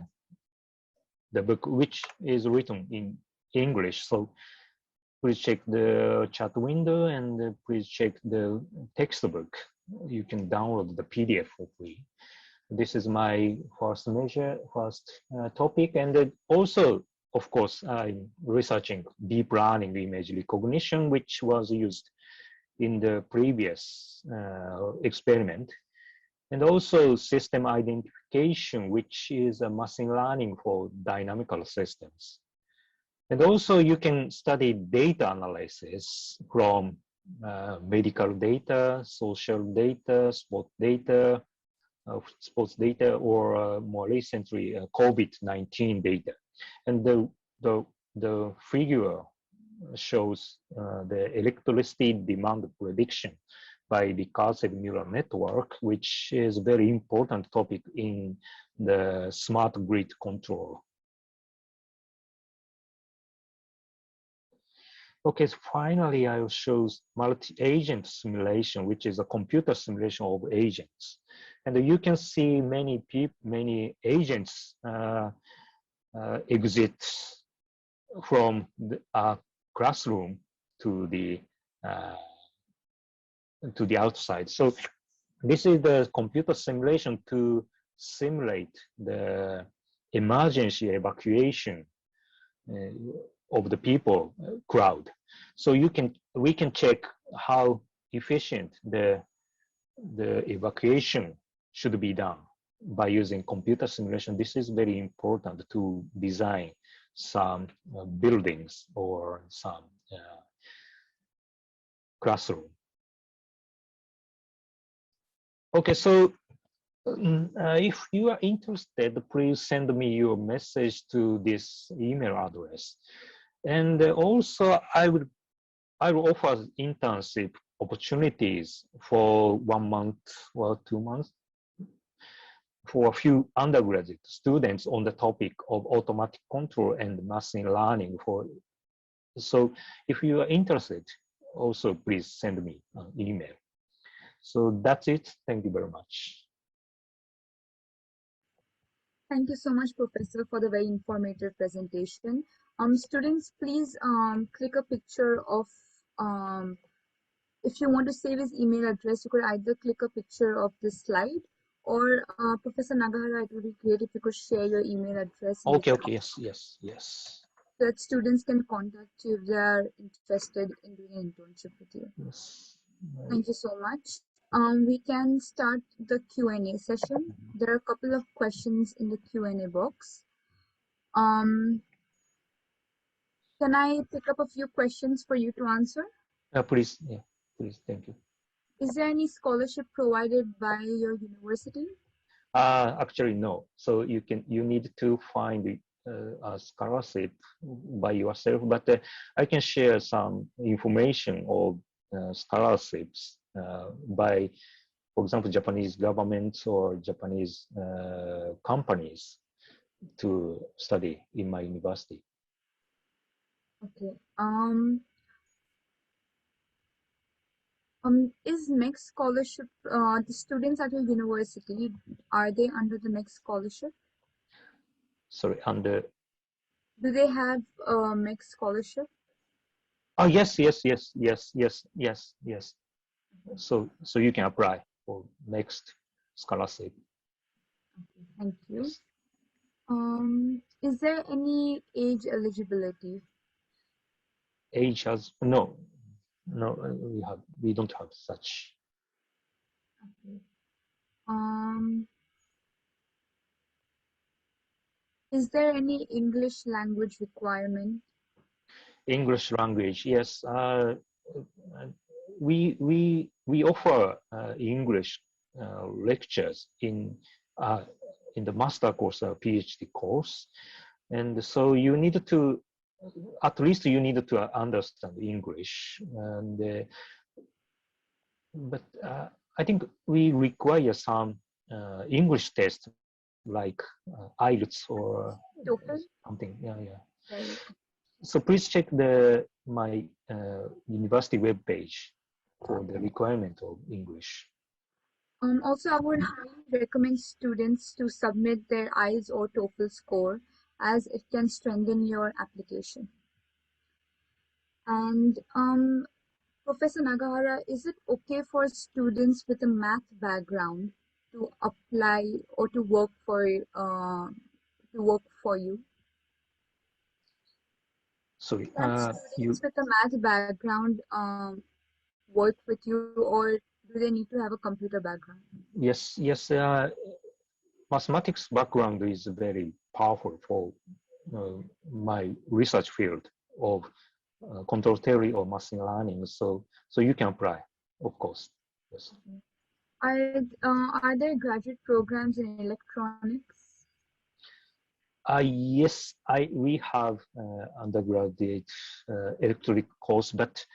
book, which is written in English. So please check the chat window, and please check the textbook. You can download the PDF for free. This is my first topic. And then also, of course, I'm researching deep learning image recognition, which was used in the previous experiment. And also system identification, which is a machine learning for dynamical systems. And also you can study data analysis from medical data, social data, sports data, or more recently COVID-19 data. And the figure shows the electricity demand prediction by recursive neural network, which is a very important topic in the smart grid control. Okay, so finally, I will show multi-agent simulation, which is a computer simulation of agents. And you can see many agents exit from a classroom to the outside. So this is the computer simulation to simulate the emergency evacuation of the people crowd. So we can check how efficient the evacuation should be done by using computer simulation. This is very important to design some buildings or some classroom. Okay, so if you are interested, please send me your message to this email address. And also, I will offer internship opportunities for 1 month or 2 months for a few undergraduate students on the topic of automatic control and machine learning. So if you are interested, also please send me an email. So that's it. Thank you very much. Thank you so much, Professor, for the very informative presentation. Students, please click a picture of, if you want to save his email address, you could either click a picture of this slide, or Professor Nagahara, it would be great if you could share your email address. Okay, yes. So that students can contact you if they are interested in doing an internship with you. Yes. Thank you so much. We can start the Q&A session. There are a couple of questions in the Q&A box. Can I pick up a few questions for you to answer? Please, thank you. Is there any scholarship provided by your university? Actually, no. So you need to find a scholarship by yourself, but I can share some information of scholarships by, for example, Japanese government or Japanese companies to study in my university. Okay. Is MEC scholarship, the students at your university, are they under the MEC scholarship? Sorry, under? Do they have a MEC scholarship? Oh, yes. So you can apply for next scholarship. Okay, thank you. Is there any age eligibility? Age has no. We don't have such. Okay. Is there any English language requirement? English language, yes. We offer English lectures in the master course or PhD course, and so you need to, at least you need to understand English. And but I think we require some English test like IELTS or something. Yeah. Right. So please check my university webpage for the requirement of English. Also, I would highly recommend students to submit their IELTS or TOEFL score, as it can strengthen your application. And Professor Nagahara, is it okay for students with a math background to apply or to work for you? Sorry, students with a math background work with you, or do they need to have a computer background? Yes. Mathematics background is very powerful for my research field of control theory or machine learning. So you can apply, of course. Yes. Are there graduate programs in electronics? Yes, we have undergraduate electric course, but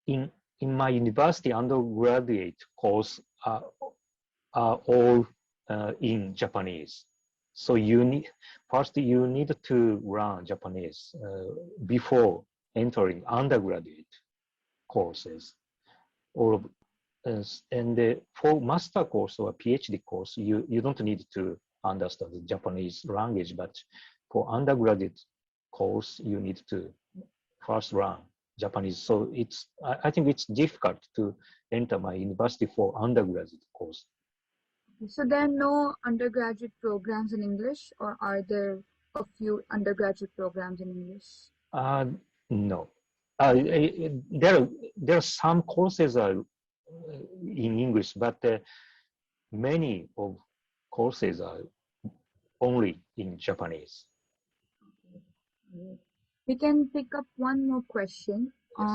in my university, undergraduate course are all in Japanese. So you need to learn Japanese before entering undergraduate courses. And for master course or PhD course, you don't need to understand the Japanese language, but for undergraduate course, you need to first learn Japanese. So I think it's difficult to enter my university for undergraduate course. So there are no undergraduate programs in English, or are there a few undergraduate programs in English? No. There are some courses in English, but many of courses are only in Japanese. Okay. We can pick up one more question. Yes.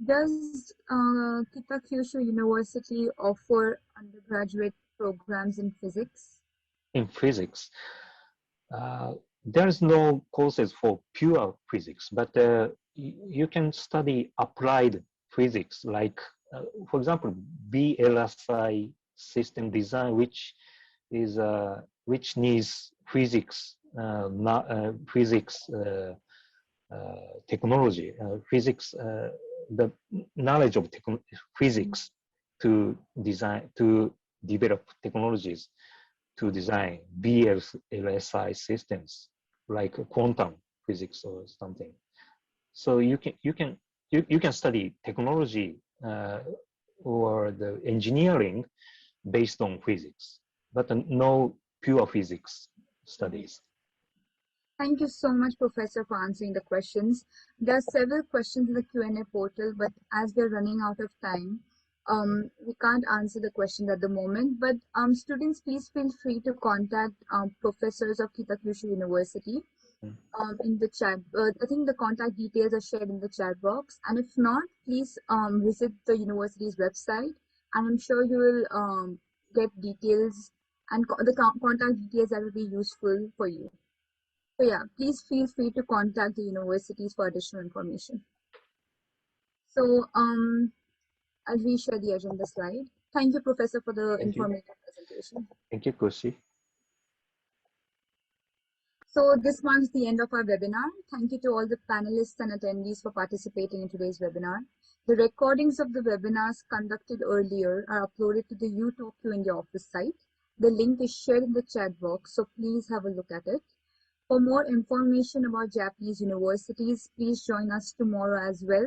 Does Kitakyushu University offer undergraduate programs in physics? In physics, there is no courses for pure physics, but you can study applied physics, like, for example, BLSI system design, which needs physics, technology, physics the knowledge of physics to develop technologies to design BLSI systems like quantum physics or something. So you can study technology or the engineering based on physics, but no pure physics studies. Thank you so much, Professor, for answering the questions. There are several questions in the Q&A portal, but as we're running out of time, we can't answer the questions at the moment. But students, please feel free to contact professors of Kitakyushu University in the chat. I think the contact details are shared in the chat box. And if not, please visit the university's website, and I'm sure you will get details and the contact details that will be useful for you. So yeah, please feel free to contact the universities for additional information. So I'll reshare the agenda slide. Thank you, Professor, for the informative presentation. Thank you, Koshi. So this marks the end of our webinar. Thank you to all the panelists and attendees for participating in today's webinar. The recordings of the webinars conducted earlier are uploaded to the UTokyo India office site. The link is shared in the chat box, so please have a look at it. For more information about Japanese universities, please join us tomorrow as well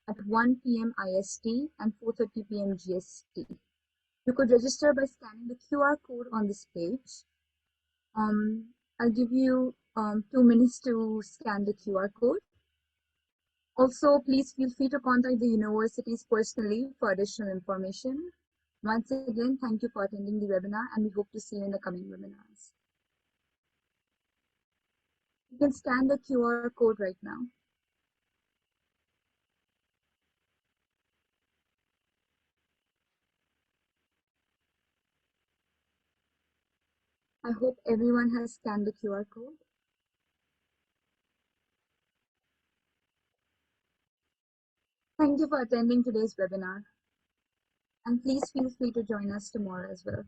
at 1 p.m. IST and 4:30 p.m. GST. You could register by scanning the QR code on this page. I'll give you 2 minutes to scan the QR code. Also, please feel free to contact the universities personally for additional information. Once again, thank you for attending the webinar, and we hope to see you in the coming webinars. You can scan the QR code right now. I hope everyone has scanned the QR code. Thank you for attending today's webinar. And please feel free to join us tomorrow as well.